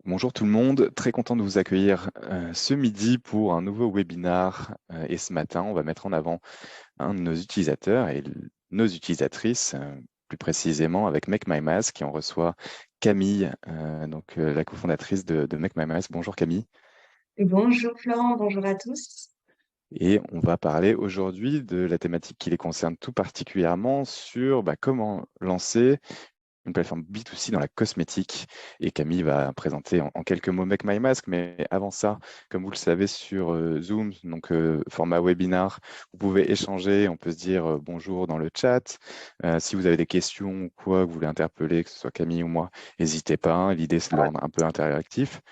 Bonjour tout le monde, très content de vous accueillir ce midi pour un nouveau webinar. Et ce matin, on va mettre en avant un de nos utilisateurs et nos utilisatrices, plus précisément avec Make My Mask, et on reçoit Camille, la cofondatrice de Make My Mask. Bonjour Camille. Bonjour Florent, bonjour à tous. Et on va parler aujourd'hui de la thématique qui les concerne tout particulièrement sur comment lancer une plateforme B2C dans la cosmétique. Et Camille va présenter en quelques mots Make My Mask. Mais avant ça, comme vous le savez, sur Zoom, format webinar, vous pouvez échanger, on peut se dire bonjour dans le chat. Si vous avez des questions ou quoi, que vous voulez interpeller, que ce soit Camille ou moi, n'hésitez pas, hein. L'idée, c'est de le rendre un peu interactif.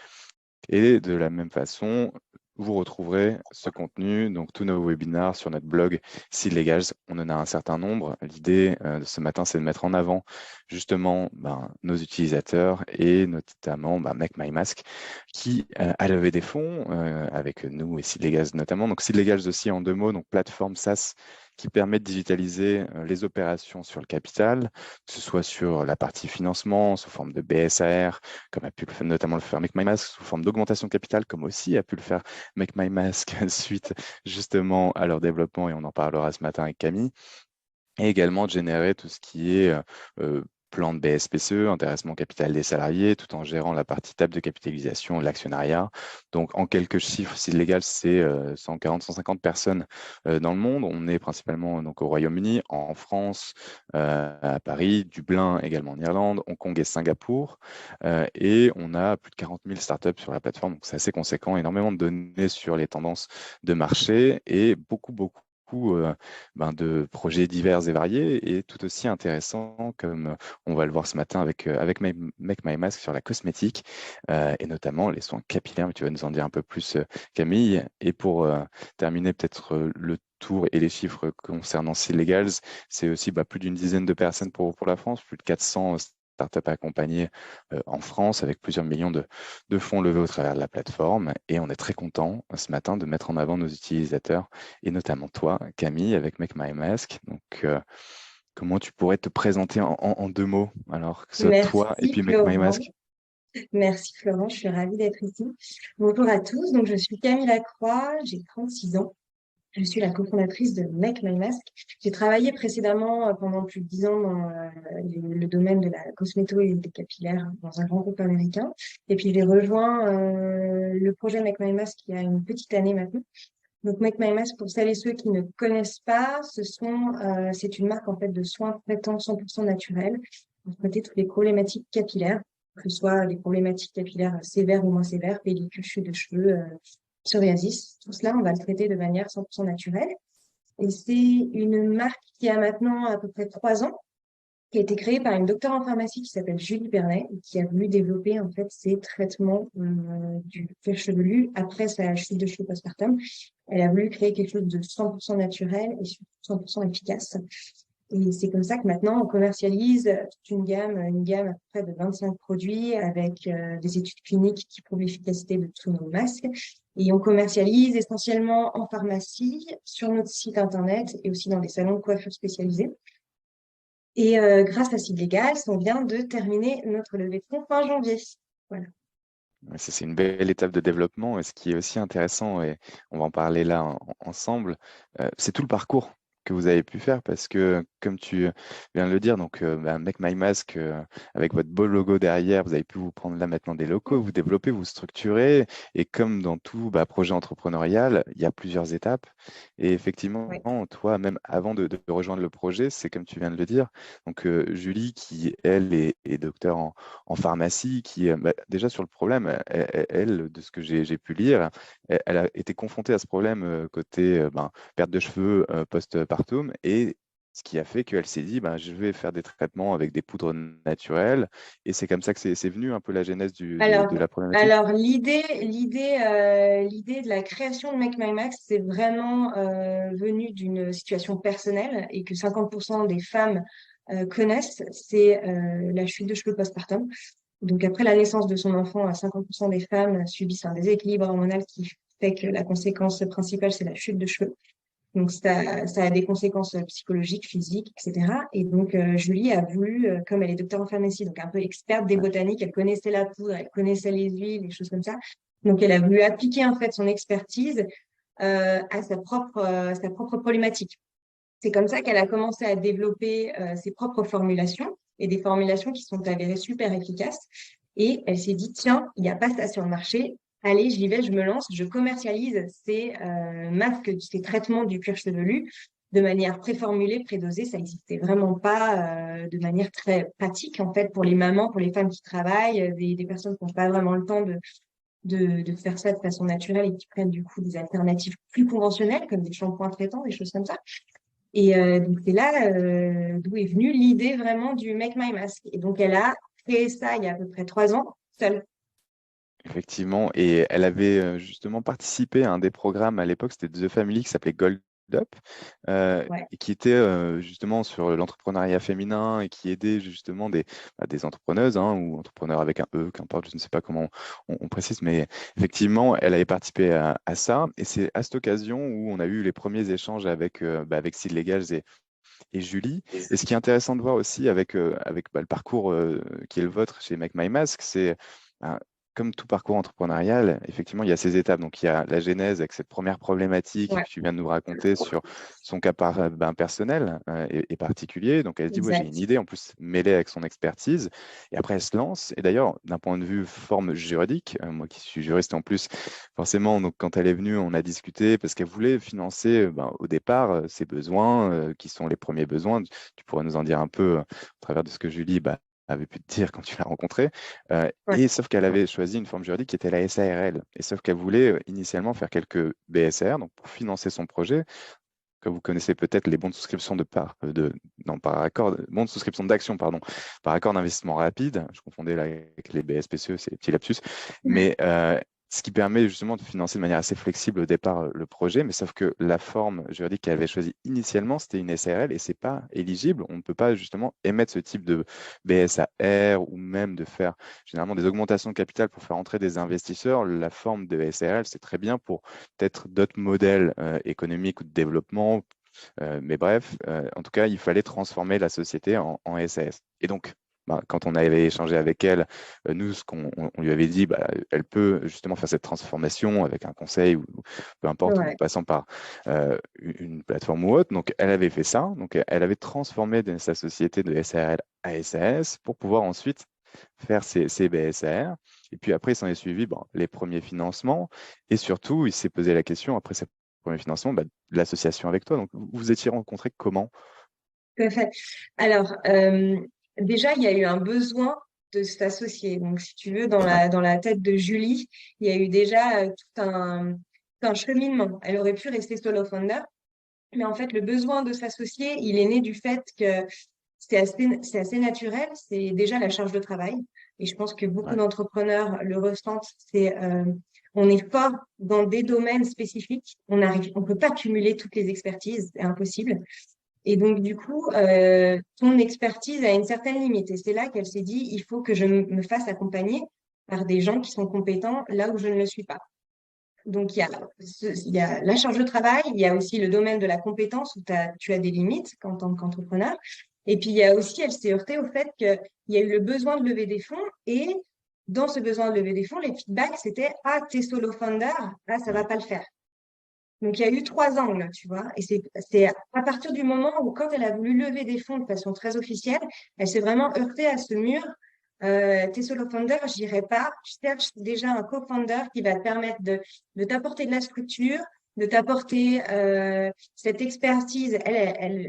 Et de la même façon, vous retrouverez ce contenu, donc tous nos webinars sur notre blog Seed Legals. On en a un certain nombre. L'idée de ce matin, c'est de mettre en avant justement nos utilisateurs et notamment Make My Mask qui a levé des fonds avec nous et Seed Legals notamment. Donc Seed Legals aussi en deux mots, donc plateforme SaaS qui permet de digitaliser les opérations sur le capital, que ce soit sur la partie financement sous forme de BSAR, comme a pu notamment le faire Make My Mask sous forme d'augmentation de capital, comme aussi a pu le faire Make My Mask suite justement à leur développement, et on en parlera ce matin avec Camille, et également de générer tout ce qui est plan de BSPCE, intéressement capital des salariés, tout en gérant la partie table de capitalisation, l'actionnariat. Donc, en quelques chiffres, si légal, c'est 140, 150 personnes dans le monde. On est principalement donc, au Royaume-Uni, en France, à Paris, Dublin, également en Irlande, Hong Kong et Singapour. Et on a plus de 40 000 startups sur la plateforme, donc c'est assez conséquent, énormément de données sur les tendances de marché et beaucoup de projets divers et variés et tout aussi intéressants comme on va le voir ce matin avec Make My Mask sur la cosmétique et notamment les soins capillaires. Mais tu vas nous en dire un peu plus, Camille. Et pour terminer peut-être le tour et les chiffres concernant Seal Legals, c'est aussi plus d'une dizaine de personnes pour la France, plus de 400 startups accompagnées en France avec plusieurs millions de fonds levés au travers de la plateforme. Et on est très content ce matin de mettre en avant nos utilisateurs et notamment toi, Camille, avec Make My Mask. Donc, comment tu pourrais te présenter en deux mots, alors que ce soit toi et Merci puis Make My Florent. Mask? Merci Florent, je suis ravie d'être ici. Bonjour à tous, donc je suis Camille Lacroix, j'ai 36 ans. Je suis la cofondatrice de Make My Mask. J'ai travaillé précédemment pendant plus de 10 ans dans le domaine de la cosméto et des capillaires dans un grand groupe américain. Et puis j'ai rejoint le projet Make My Mask il y a une petite année maintenant. Donc, Make My Mask, pour celles et ceux qui ne connaissent pas, c'est une marque en fait de soins traitant 100% naturels pour traiter toutes les problématiques capillaires, que ce soit les problématiques capillaires sévères ou moins sévères, pellicule, chute de cheveux, psoriasis. Tout cela, on va le traiter de manière 100% naturelle. Et c'est une marque qui a maintenant à peu près 3 ans, qui a été créée par une docteure en pharmacie qui s'appelle Julie Pernet et qui a voulu développer en fait ces traitements du cuir chevelu après sa chute de cheveux postpartum. Elle a voulu créer quelque chose de 100% naturel et surtout 100% efficace. Et c'est comme ça que maintenant on commercialise toute une gamme à peu près de 25 produits avec des études cliniques qui prouvent l'efficacité de tous nos masques. Et on commercialise essentiellement en pharmacie, sur notre site internet et aussi dans des salons de coiffure spécialisés. Et grâce à Seed Legals, on vient de terminer notre levée de fonds fin janvier. Voilà. Ouais, ça, c'est une belle étape de développement. Et ce qui est aussi intéressant, et on va en parler là ensemble, c'est tout le parcours que vous avez pu faire parce que, comme tu viens de le dire, Make My Mask, avec votre beau logo derrière, vous avez pu vous prendre là maintenant des locaux, vous développer, vous structurer. Et comme dans tout projet entrepreneurial, il y a plusieurs étapes. Et effectivement, Ouais. toi, même avant de rejoindre le projet, c'est comme tu viens de le dire. Donc, Julie, qui, elle, est docteur en pharmacie, qui, déjà sur le problème, elle, de ce que j'ai pu lire, elle a été confrontée à ce problème côté perte de cheveux post-partum, et ce qui a fait qu'elle s'est dit, je vais faire des traitements avec des poudres naturelles, et c'est comme ça que c'est venu un peu la genèse Alors, de la problématique. alors, l'idée de la création de Make My Max, c'est vraiment venu d'une situation personnelle et que 50% des femmes connaissent, c'est la chute de cheveux postpartum. Donc, après la naissance de son enfant, 50% des femmes subissent un déséquilibre hormonal qui fait que la conséquence principale, c'est la chute de cheveux. Donc, ça a des conséquences psychologiques, physiques, etc. Et donc, Julie a voulu, comme elle est docteur en pharmacie, donc un peu experte des Ouais. botaniques, elle connaissait la poudre, elle connaissait les huiles, les choses comme ça. Donc, elle a voulu appliquer en fait son expertise à sa propre problématique. C'est comme ça qu'elle a commencé à développer ses propres formulations et des formulations qui sont avérées super efficaces. Et elle s'est dit, tiens, il n'y a pas ça sur le marché. Allez, j'y vais, je me lance, je commercialise ces masques, ces traitements du cuir chevelu de manière préformulée, prédosée. Ça n'existait vraiment pas de manière très pratique, en fait, pour les mamans, pour les femmes qui travaillent, des personnes qui n'ont pas vraiment le temps de faire ça de façon naturelle et qui prennent du coup des alternatives plus conventionnelles, comme des shampoings traitants, des choses comme ça. Et donc, c'est là d'où est venue l'idée vraiment du Make My Mask. Et donc, elle a créé ça il y a à peu près 3 ans, seule. Effectivement, et elle avait justement participé à un des programmes à l'époque, c'était The Family, qui s'appelait Gold Up, Ouais, et qui était justement sur l'entrepreneuriat féminin et qui aidait justement des entrepreneuses, hein, ou entrepreneurs avec un E, qu'importe, je ne sais pas comment on précise, mais effectivement, elle avait participé à ça, et c'est à cette occasion où on a eu les premiers échanges avec Sid Legals et Julie. Et ce qui est intéressant de voir aussi avec le parcours qui est le vôtre chez Make My Mask, c'est ben, comme tout parcours entrepreneurial, effectivement, il y a ces étapes. Donc, il y a la genèse avec cette première problématique ouais, que tu viens de nous raconter sur son cas personnel et particulier. Donc, elle se dit, ouais, j'ai une exact. idée, en plus mêlée avec son expertise. Et après, elle se lance. Et d'ailleurs, d'un point de vue forme juridique, moi qui suis juriste en plus, forcément, donc, quand elle est venue, on a discuté parce qu'elle voulait financer au départ ses besoins qui sont les premiers besoins. Tu pourrais nous en dire un peu au travers de ce que Julie avait pu te dire quand tu l'as rencontrée. Ouais, Et sauf qu'elle avait choisi une forme juridique qui était la SARL. Et sauf qu'elle voulait initialement faire quelques BSR, donc pour financer son projet. Comme vous connaissez peut-être les bons de souscription non, par accord, bons de souscription d'action, pardon, par accord d'investissement rapide. Je confondais là avec les BSPCE, c'est les petits lapsus. Mais ce qui permet justement de financer de manière assez flexible au départ le projet, mais sauf que la forme juridique qu'elle avait choisie initialement, c'était une SARL et c'est pas éligible. On ne peut pas justement émettre ce type de BSAR ou même de faire généralement des augmentations de capital pour faire entrer des investisseurs. La forme de SARL, c'est très bien pour peut-être d'autres modèles économiques ou de développement. Mais bref, en tout cas, il fallait transformer la société en SAS. Et donc, quand on avait échangé avec elle, nous, ce qu'on lui avait dit, elle peut justement faire cette transformation avec un conseil ou peu importe, ou en ouais. passant par une plateforme ou autre. Donc, elle avait fait ça. Donc, elle avait transformé sa société de SARL à SAS pour pouvoir ensuite faire ses BSR. Et puis après, il s'en est suivi les premiers financements. Et surtout, il s'est posé la question, après ses premiers financements, de l'association avec toi. Donc, vous vous étiez rencontrés comment? Tout à fait. Alors, déjà, il y a eu un besoin de s'associer. Donc, si tu veux, Ouais, dans la tête de Julie, il y a eu déjà tout un cheminement. Elle aurait pu rester solo founder, mais en fait, le besoin de s'associer, il est né du fait que c'est assez naturel. C'est déjà la charge de travail. Et je pense que beaucoup ouais, d'entrepreneurs le ressentent. On est fort dans des domaines spécifiques. On peut pas cumuler toutes les expertises. C'est impossible. Et donc, du coup, ton expertise a une certaine limite. Et c'est là qu'elle s'est dit, il faut que je me fasse accompagner par des gens qui sont compétents là où je ne le suis pas. Donc, il y a la charge de travail, il y a aussi le domaine de la compétence où tu as des limites en tant qu'entrepreneur. Et puis, il y a aussi, elle s'est heurtée au fait qu'il y a eu le besoin de lever des fonds. Et dans ce besoin de lever des fonds, les feedbacks, c'était, ah, t'es solo founder, ah, ça va ouais. pas le faire. Donc, il y a eu 3 angles, tu vois. Et c'est à partir du moment où, quand elle a voulu lever des fonds de façon très officielle, elle s'est vraiment heurtée à ce mur. T'es solo founder, j'irai pas. Je cherche déjà un co-founder qui va te permettre de t'apporter de la structure, de t'apporter cette expertise.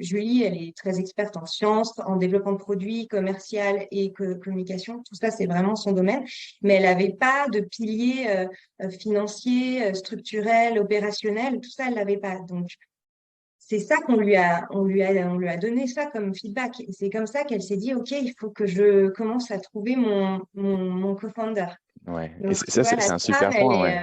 Julie, elle est très experte en sciences, en développement de produits, commercial et communication. Tout ça, c'est vraiment son domaine. Mais elle n'avait pas de pilier financier, structurel, opérationnel. Tout ça, elle l'avait pas. Donc, c'est ça on lui a donné ça comme feedback. Et c'est comme ça qu'elle s'est dit, OK, il faut que je commence à trouver mon co-founder. Ouais. Et Donc, tu ça, vois, c'est la un femme, super point, ouais.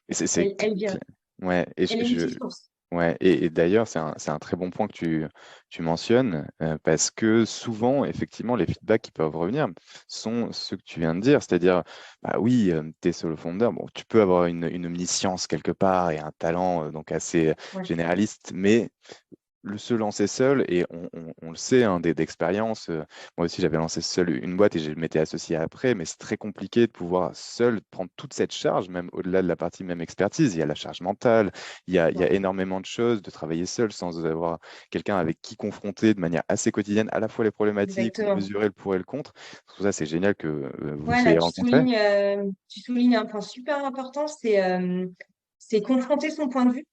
Et c'est elle vient, ouais. Et elle est multisource. Ouais, et d'ailleurs, c'est un très bon point que tu mentionnes, parce que souvent, effectivement, les feedbacks qui peuvent revenir sont ceux que tu viens de dire, c'est-à-dire, bah oui, tu es solo founder, bon, tu peux avoir une omniscience quelque part et un talent donc assez Ouais. généraliste, mais se lancer seul, et on le sait hein, d'expérience, moi aussi j'avais lancé seul une boîte et je m'étais associé après, mais c'est très compliqué de pouvoir seul prendre toute cette charge, même au-delà de la partie même expertise. Il y a la charge mentale, il y a énormément de choses, de travailler seul sans avoir quelqu'un avec qui confronter de manière assez quotidienne à la fois les problématiques, Exactement. mesurer le pour et le contre. Pour ça, c'est génial que vous Ouais, là, soyez rencontrés. tu soulignes un point super important, c'est confronter son point de vue.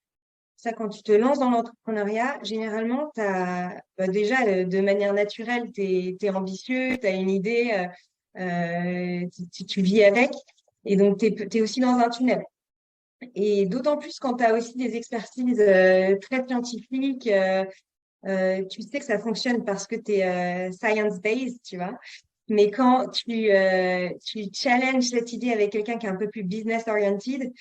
Ça, quand tu te lances dans l'entrepreneuriat, généralement, déjà, de manière naturelle, tu es ambitieux, tu as une idée, tu vis avec, et donc tu es aussi dans un tunnel. Et d'autant plus quand tu as aussi des expertises très scientifiques, tu sais que ça fonctionne parce que tu es science-based, tu vois. Mais quand tu challenges cette idée avec quelqu'un qui est un peu plus business-oriented,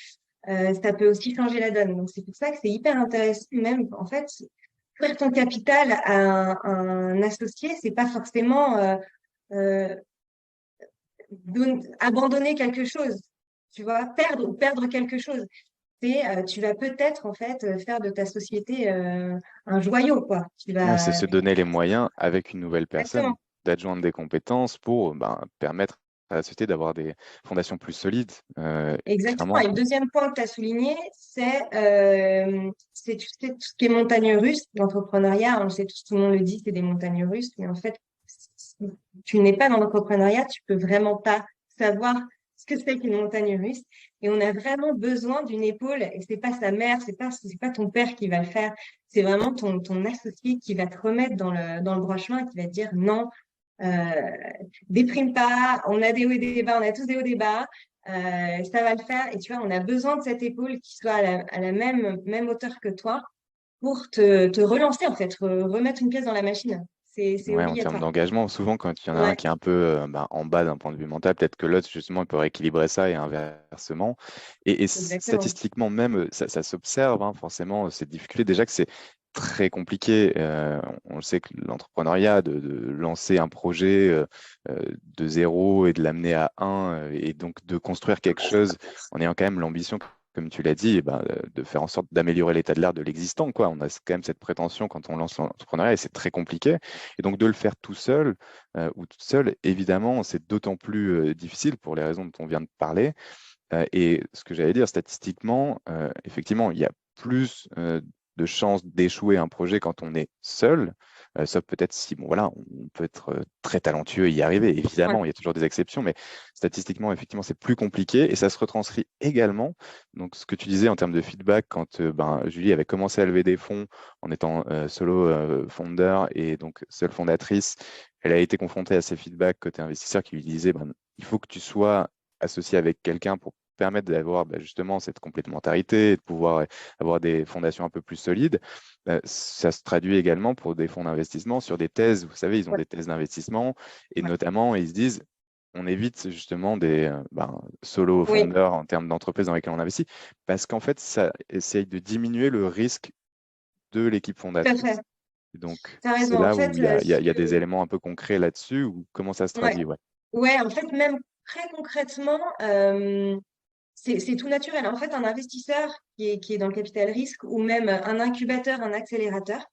ça peut aussi changer la donne. Donc, c'est pour ça que c'est hyper intéressant, même, en fait, faire ton capital à un associé, c'est pas forcément euh, abandonner quelque chose, tu vois, perdre quelque chose. Tu vas peut-être, en fait, faire de ta société un joyau, quoi. Tu Ouais, c'est vas... se donner les moyens avec une nouvelle personne Exactement. d'adjoindre des compétences pour ben, permettre à la société d'avoir des fondations plus solides, Exactement. clairement. Et le deuxième point que tu as souligné, tu sais, tout ce qui est montagne russe, l'entrepreneuriat, on le sait tous, tout le monde le dit, c'est des montagnes russes, mais en fait, si tu n'es pas dans l'entrepreneuriat, tu peux vraiment pas savoir ce que c'est qu'une montagne russe. Et on a vraiment besoin d'une épaule, et c'est pas sa mère, c'est pas ton père qui va le faire, c'est vraiment ton associé qui va te remettre dans le droit chemin, qui va te dire non, euh, déprime pas, on a des hauts et des bas, on a tous des hauts et des bas, ça va le faire. Et tu vois, on a besoin de cette épaule qui soit à la même hauteur que toi pour te relancer, en fait, remettre une pièce dans la machine. C'est Ouais, en termes obligatoire. d'engagement, souvent quand il y en a un Ouais, qui est un peu ben, en bas d'un point de vue mental, peut-être que l'autre, justement, il peut rééquilibrer ça et inversement. Et exactement. statistiquement même, ça s'observe, hein, forcément, cette difficulté. Déjà que c'est très compliqué. On le sait que l'entrepreneuriat, de lancer un projet de zéro et de l'amener à un, et donc de construire quelque chose en ayant quand même l'ambition, comme tu l'as dit, eh ben, de faire en sorte d'améliorer l'état de l'art de l'existant, quoi. On a quand même cette prétention quand on lance l'entrepreneuriat et c'est très compliqué. Et donc de le faire tout seul ou toute seule, évidemment, c'est d'autant plus difficile pour les raisons dont on vient de parler. Et ce que j'allais dire, statistiquement, effectivement, il y a plus de chances d'échouer un projet quand on est seul, sauf peut-être si, bon voilà, on peut être très talentueux et y arriver. Ouais. Évidemment, il y a toujours des exceptions, mais statistiquement, effectivement, c'est plus compliqué et ça se retranscrit également. Donc, ce que tu disais en termes de feedback, quand ben, Julie avait commencé à lever des fonds en étant solo founder et donc seule fondatrice, elle a été confrontée à ces feedbacks côté investisseur qui lui disaient, ben, il faut que tu sois associé avec quelqu'un pour permettre d'avoir bah, justement cette complémentarité et de pouvoir avoir des fondations un peu plus solides. Ça se traduit également pour des fonds d'investissement sur des thèses. Vous savez, ils ont Ouais. des thèses d'investissement et Ouais. notamment, ils se disent, on évite justement des ben, solo Oui, founders en termes d'entreprise dans lesquelles on investit parce qu'en fait, ça essaye de diminuer le risque de l'équipe tout à fait. fondatrice. Et donc, Tu as c'est raison. En là fait, où il y a des éléments un peu concrets là-dessus ou comment ça se ouais. traduit, ouais. Ouais, en fait, même très concrètement, c'est tout naturel. En fait, un investisseur qui est dans le capital risque ou même un incubateur, un accélérateur,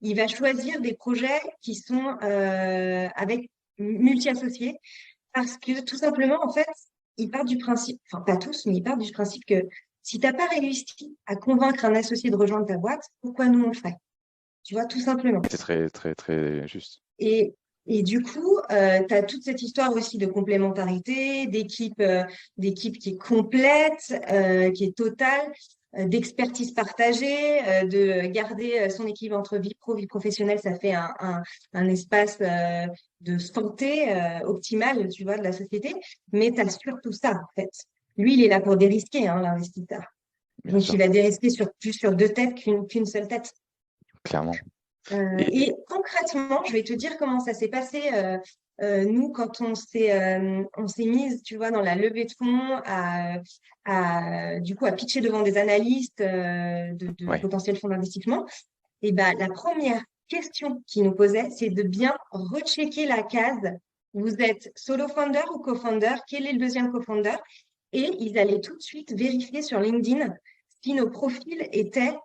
il va choisir des projets qui sont avec multi-associés parce que tout simplement, en fait, il part du principe, enfin pas tous, mais il part du principe que si tu n'as pas réussi à convaincre un associé de rejoindre ta boîte, pourquoi nous on le ferait? Tu vois, tout simplement. C'est très, très, très juste. Et, et du coup, tu as toute cette histoire aussi de complémentarité, d'équipe qui est complète, qui est totale, d'expertise partagée, de garder son équilibre entre vie pro, vie professionnelle, ça fait un espace de santé optimale, tu vois, de la société. Mais tu as surtout ça, en fait. Lui, il est là pour dérisquer, hein, l'investisseur. Bien Donc, il sûr, va dérisquer plus sur deux têtes qu'une seule tête. clairement. Et concrètement, je vais te dire comment ça s'est passé Nous, quand on s'est mise, tu vois, dans la levée de fonds du coup, à pitcher devant des analystes de Ouais, potentiels fonds d'investissement, et ben, la première question qu'ils nous posaient, c'est de bien rechecker la case. Vous êtes solo founder ou co-founder? Quel est le deuxième co-founder? Et ils allaient tout de suite vérifier sur LinkedIn si nos profils étaient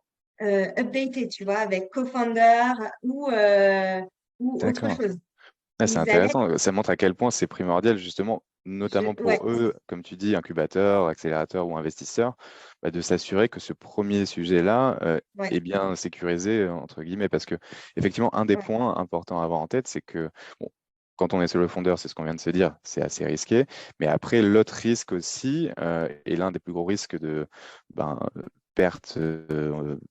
updatés, tu vois, avec co-founder ou autre d'accord. chose. Ah, c'est Ils allaient, intéressant. Ça montre à quel point c'est primordial, justement, notamment ouais, pour eux, comme tu dis, incubateurs, accélérateurs ou investisseurs, bah, de s'assurer que ce premier sujet-là ouais, est bien sécurisé, entre guillemets. Parce que, effectivement, un des ouais, points importants à avoir en tête, c'est que, bon, quand on est solo fondeur, c'est ce qu'on vient de se dire, c'est assez risqué. Mais après, l'autre risque aussi, et l'un des plus gros risques de ben, perte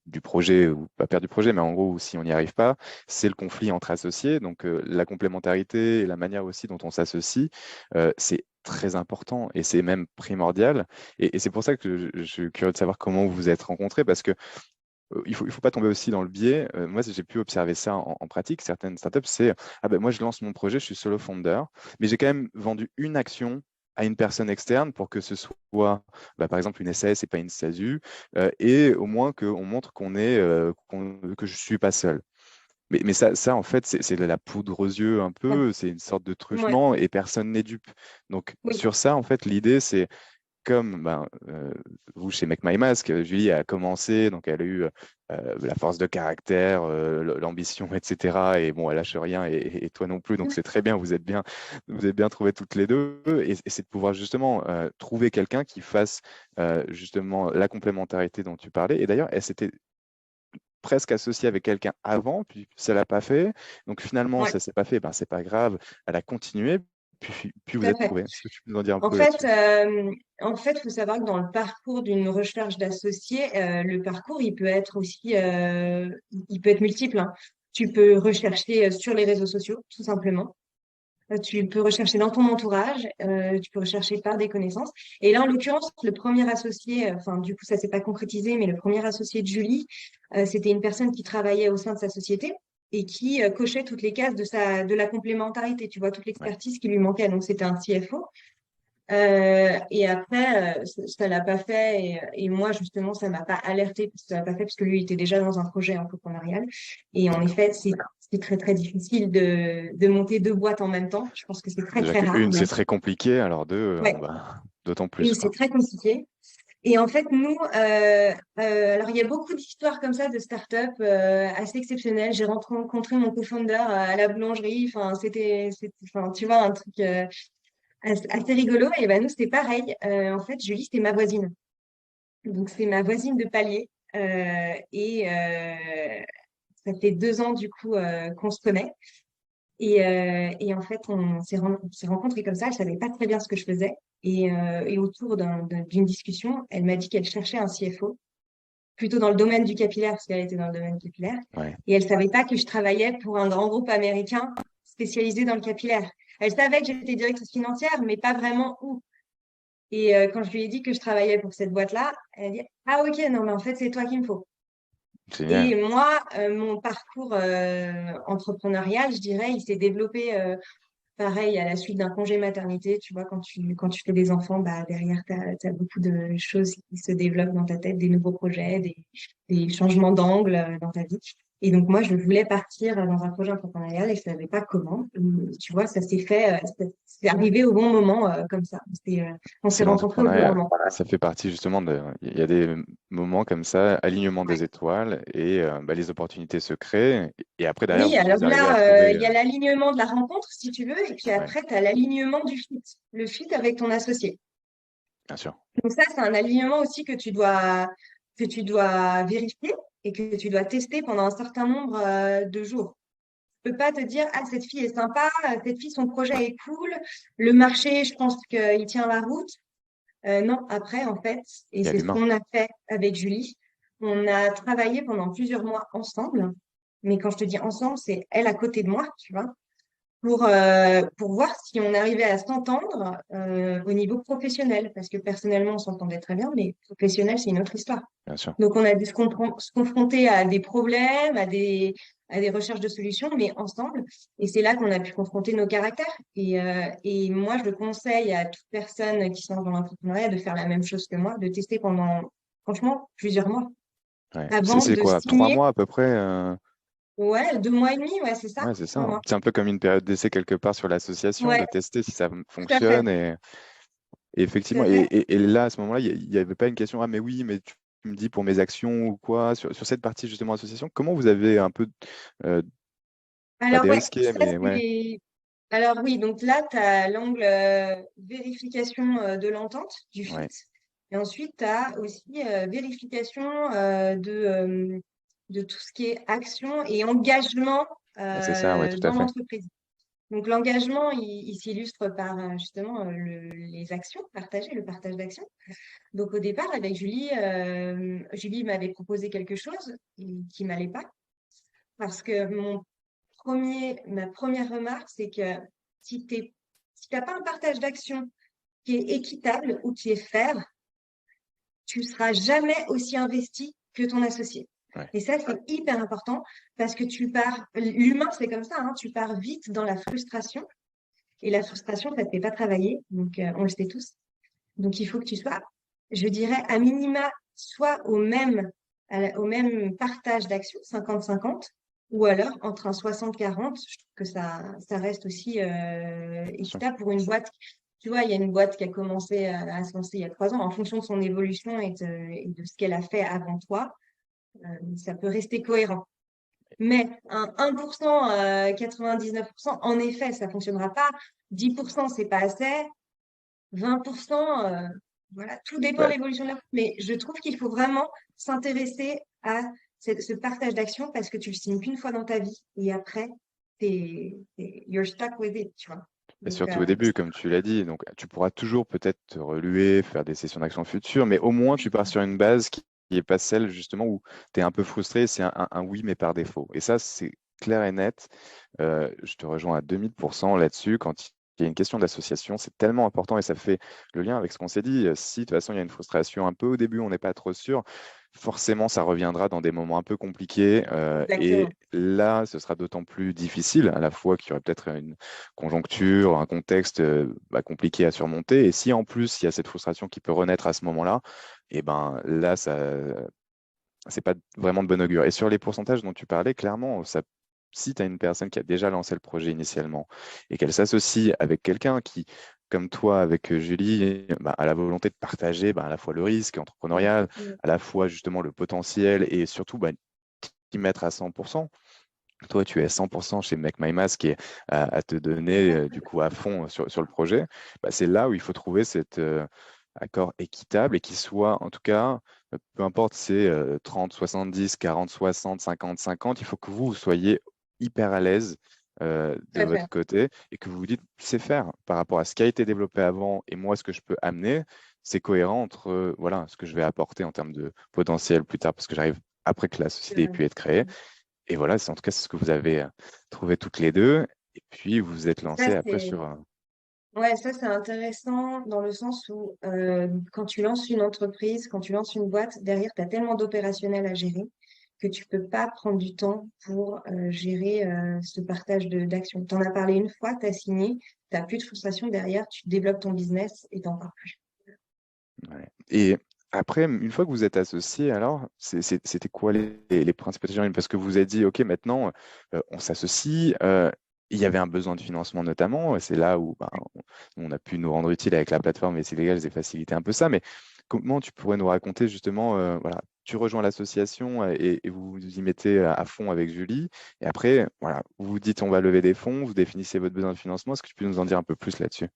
du projet, ou pas perte du projet, mais en gros, si on n'y arrive pas, c'est le conflit entre associés. Donc, la complémentarité et la manière aussi dont on s'associe, c'est très important et c'est même primordial. Et c'est pour ça que je suis curieux de savoir comment vous vous êtes rencontrés, parce que il faut pas tomber aussi dans le biais. Moi, j'ai pu observer ça en pratique. Certaines startups, c'est ah ben moi, je lance mon projet, je suis solo founder, mais j'ai quand même vendu une action à une personne externe pour que ce soit, bah, par exemple, une SAS et pas une SASU, et au moins qu'on montre que je suis pas seul. Mais ça, en fait, c'est de la poudre aux yeux un ouais, peu, c'est une sorte de ouais, truchement et personne n'est dupe. Donc, oui, sur ça, en fait, l'idée, c'est comme ben, vous chez Make My Mask, Julie a commencé, donc elle a eu la force de caractère, l'ambition, etc. Et bon, elle lâche rien, et toi non plus, donc c'est très bien, vous êtes bien trouvées toutes les deux. Et c'est de pouvoir justement trouver quelqu'un qui fasse justement la complémentarité dont tu parlais. Et d'ailleurs, elle s'était presque associée avec quelqu'un avant, puis ça l'a pas fait. Donc finalement, ouais, ça s'est pas fait, ben c'est pas grave, elle a continué, puis tout vous à êtes fait. trouvés. Est-ce que tu peux nous en dire un En peu fait, là-dessus? euh, en fait, faut savoir que dans le parcours d'une recherche d'associés, le parcours, il peut être aussi, il peut être multiple, hein. Tu peux rechercher sur les réseaux sociaux, tout simplement. Tu peux rechercher dans ton entourage, tu peux rechercher par des connaissances. Et là, en l'occurrence, le premier associé, enfin, du coup, ça s'est pas concrétisé, mais le premier associé de Julie, c'était une personne qui travaillait au sein de sa société et qui cochait toutes les cases de la complémentarité, tu vois, toute Ouais. l'expertise qui lui manquait. Donc, c'était un CFO. Et après, ça l'a pas fait. Et moi, justement, ça m'a pas alerté parce que ça l'a pas fait parce que lui il était déjà dans un projet entrepreneurial. Et en D'accord. effet, c'est très, très difficile de monter deux boîtes en même temps. Je pense que c'est très, Déjà très rare qu'une, c'est même. très compliqué, alors deux, Ouais. bah, d'autant Oui, plus, c'est quoi. très compliqué. Et en fait, nous, alors il y a beaucoup d'histoires comme ça de startups assez exceptionnelles. J'ai rencontré mon co-founder à la boulangerie. Enfin, enfin, tu vois, un truc assez rigolo. Et ben nous, c'était pareil. En fait, Julie, c'était ma voisine. Donc, c'est ma voisine de palier. Ça fait 2 ans, du coup, qu'on se connaît. Et en fait, on s'est rencontrés comme ça. Elle savait pas très bien ce que je faisais. Et autour d'une discussion, elle m'a dit qu'elle cherchait un CFO, plutôt dans le domaine du capillaire, parce qu'elle était dans le domaine capillaire. Ouais. Et elle savait pas que je travaillais pour un grand groupe américain spécialisé dans le capillaire. Elle savait que j'étais directrice financière, mais pas vraiment où. Et quand je lui ai dit que je travaillait pour cette boîte-là, elle a dit, ah ok, non, mais en fait, c'est toi qu'il me faut. Génial. Et moi, mon parcours entrepreneurial, je dirais, il s'est développé pareil à la suite d'un congé maternité. Tu vois, quand tu fais des enfants, bah, derrière, tu as beaucoup de choses qui se développent dans ta tête, des nouveaux projets, des changements d'angle dans ta vie. Et donc, moi, je voulais partir dans un projet entrepreneurial et je savais pas comment. Tu vois, ça s'est fait, c'est arrivé au bon moment, comme ça. On s'est C'est rencontrés au bon l'entrepreneuriat. moment. Ça fait partie justement il y a des moments comme ça, alignement Ouais. des étoiles, et bah, les opportunités se créent. Et après, derrière, Oui, alors vous arrivez à là, trouver. il y a l'alignement de la rencontre, si tu veux, et puis Ouais, après, tu as l'alignement du fit, le fit avec ton associé. bien sûr. Donc ça, c'est un alignement aussi que tu dois vérifier et que tu dois tester pendant un certain nombre de jours. Tu peux pas te dire, ah, cette fille est sympa, cette fille, son projet est cool, le marché, je pense qu'il tient la route. Non, après, en fait, et Il y a c'est ce l'humain. qu'on a fait avec Julie, on a travaillé pendant plusieurs mois ensemble. Mais quand je te dis ensemble, c'est elle à côté de moi, tu vois. pour voir si on arrivait à s'entendre au niveau professionnel. Parce que personnellement, on s'entendait très bien, mais professionnel, c'est une autre histoire. Bien sûr. Donc, on a dû se confronter à des problèmes, à des recherches de solutions, mais ensemble. Et c'est là qu'on a pu confronter nos caractères. Et moi, je le conseille à toute personne qui se lance dans l'entrepreneuriat de faire la même chose que moi, de tester pendant, franchement, plusieurs mois Ouais. avant C'est de quoi, 3 mois signer. à peu près Ouais, 2 mois et demi, ouais, c'est ça, Ouais, c'est ça, 3 hein. mois. C'est un peu comme une période d'essai quelque part sur l'association, de Ouais, tester si ça tout à fait, fonctionne. Et tout effectivement, à fait. et là, à ce moment-là, il n'y avait pas une question, ah mais oui, mais tu me dis pour mes actions ou quoi, sur cette partie justement association, comment vous avez un peu, euh, pas Alors, ouais, dérisqué, ça, mais ouais, c'est... Alors, oui, donc là, tu as l'angle vérification de l'entente, du fit. ouais, Et ensuite, tu as aussi vérification de tout ce qui est action et engagement bah, c'est ça, ouais, tout à dans fait. l'entreprise. Donc, l'engagement, il s'illustre par justement les actions partagées, le partage d'actions. Donc, au départ, avec Julie, Julie m'avait proposé quelque chose qui m'allait pas parce que ma première remarque, c'est que si t'as pas un partage d'action qui est équitable ou qui est fair, tu seras jamais aussi investi que ton associé. Ouais. Et ça, c'est hyper important parce que l'humain, c'est comme ça, hein, tu pars vite dans la frustration et la frustration, ça te fait pas travailler. Donc, on le sait tous. Donc, il faut que tu sois, je dirais, à minima, soit au même partage d'actions, 50-50, ou alors entre un 60-40. Je trouve que ça reste aussi Bien sûr. équitable pour une boîte. Tu vois, il y a une boîte qui a commencé à se lancer il y a 3 ans. En fonction de son évolution et de ce qu'elle a fait avant toi, ça peut rester cohérent. Mais un 1%, 99%, en effet, ça fonctionnera pas. 10%, c'est pas assez. 20%, voilà, tout dépend de Bah, l'évolution de la route. Mais je trouve qu'il faut vraiment s'intéresser à ce partage d'action parce que tu le signes qu'une fois dans ta vie et après, you're stuck with it, tu vois. et Donc, surtout au début, comme tu l'as dit, donc tu pourras toujours peut-être te reluer, faire des sessions d'action futures, mais au moins tu pars sur une base qui est pas celle justement où tu es un peu frustré, c'est un oui, mais par défaut. Et ça, c'est clair et net. Je te rejoins à 2000% là-dessus. Quand il y a une question d'association, c'est tellement important et ça fait le lien avec ce qu'on s'est dit. Si de toute façon il y a une frustration un peu au début, on n'est pas trop sûr, forcément ça reviendra dans des moments un peu compliqués. Et exactement. là, ce sera d'autant plus difficile, à la fois qu'il y aurait peut-être une conjoncture, un contexte compliqué à surmonter. Et si en plus il y a cette frustration qui peut renaître à ce moment-là, et ben là, ça, c'est pas vraiment de bon augure. Et sur les pourcentages dont tu parlais, clairement, ça, si tu as une personne qui a déjà lancé le projet initialement et qu'elle s'associe avec quelqu'un qui, comme toi, avec Julie, bah, a la volonté de partager à la fois le risque entrepreneurial, Mm. à la fois justement le potentiel et surtout y mettre à 100%. Toi, tu es à 100% chez Make My Mask et à te donner du coup à fond sur le projet. Bah, c'est là où il faut trouver cet accord équitable et qui soit, en tout cas, peu importe, c'est 30, 70, 40, 60, 50, 50, il faut que vous soyez hyper à l'aise Tout de à fait. votre côté et que vous vous dites, c'est faire par rapport à ce qui a été développé avant et moi, ce que je peux amener, c'est cohérent entre voilà, ce que je vais apporter en termes de potentiel plus tard parce que j'arrive après que la société ait pu être créée et voilà, en tout cas, c'est ce que vous avez trouvé toutes les deux. Et puis, vous vous êtes Ça, lancé après c'est sur. ouais, ça, c'est intéressant dans le sens où quand tu lances une entreprise, quand tu lances une boîte, derrière, tu as tellement d'opérationnel à gérer que tu peux pas prendre du temps pour gérer ce partage d'actions. Tu en as parlé une fois, tu as signé, tu n'as plus de frustration derrière, tu développes ton business et t'en parles plus. Ouais. Et après, une fois que vous êtes associé, alors, c'était quoi les principaux challenges? Parce que vous vous êtes dit, OK, maintenant, on s'associe. Il y avait un besoin de financement notamment. C'est là où on a pu nous rendre utile avec la plateforme et c'est légal, c'est facilité un peu ça. Mais comment tu pourrais nous raconter justement, voilà, tu rejoins l'association et vous vous y mettez à fond avec Julie. Et après, voilà, vous vous dites, on va lever des fonds, vous définissez votre besoin de financement. Est-ce que tu peux nous en dire un peu plus là-dessus?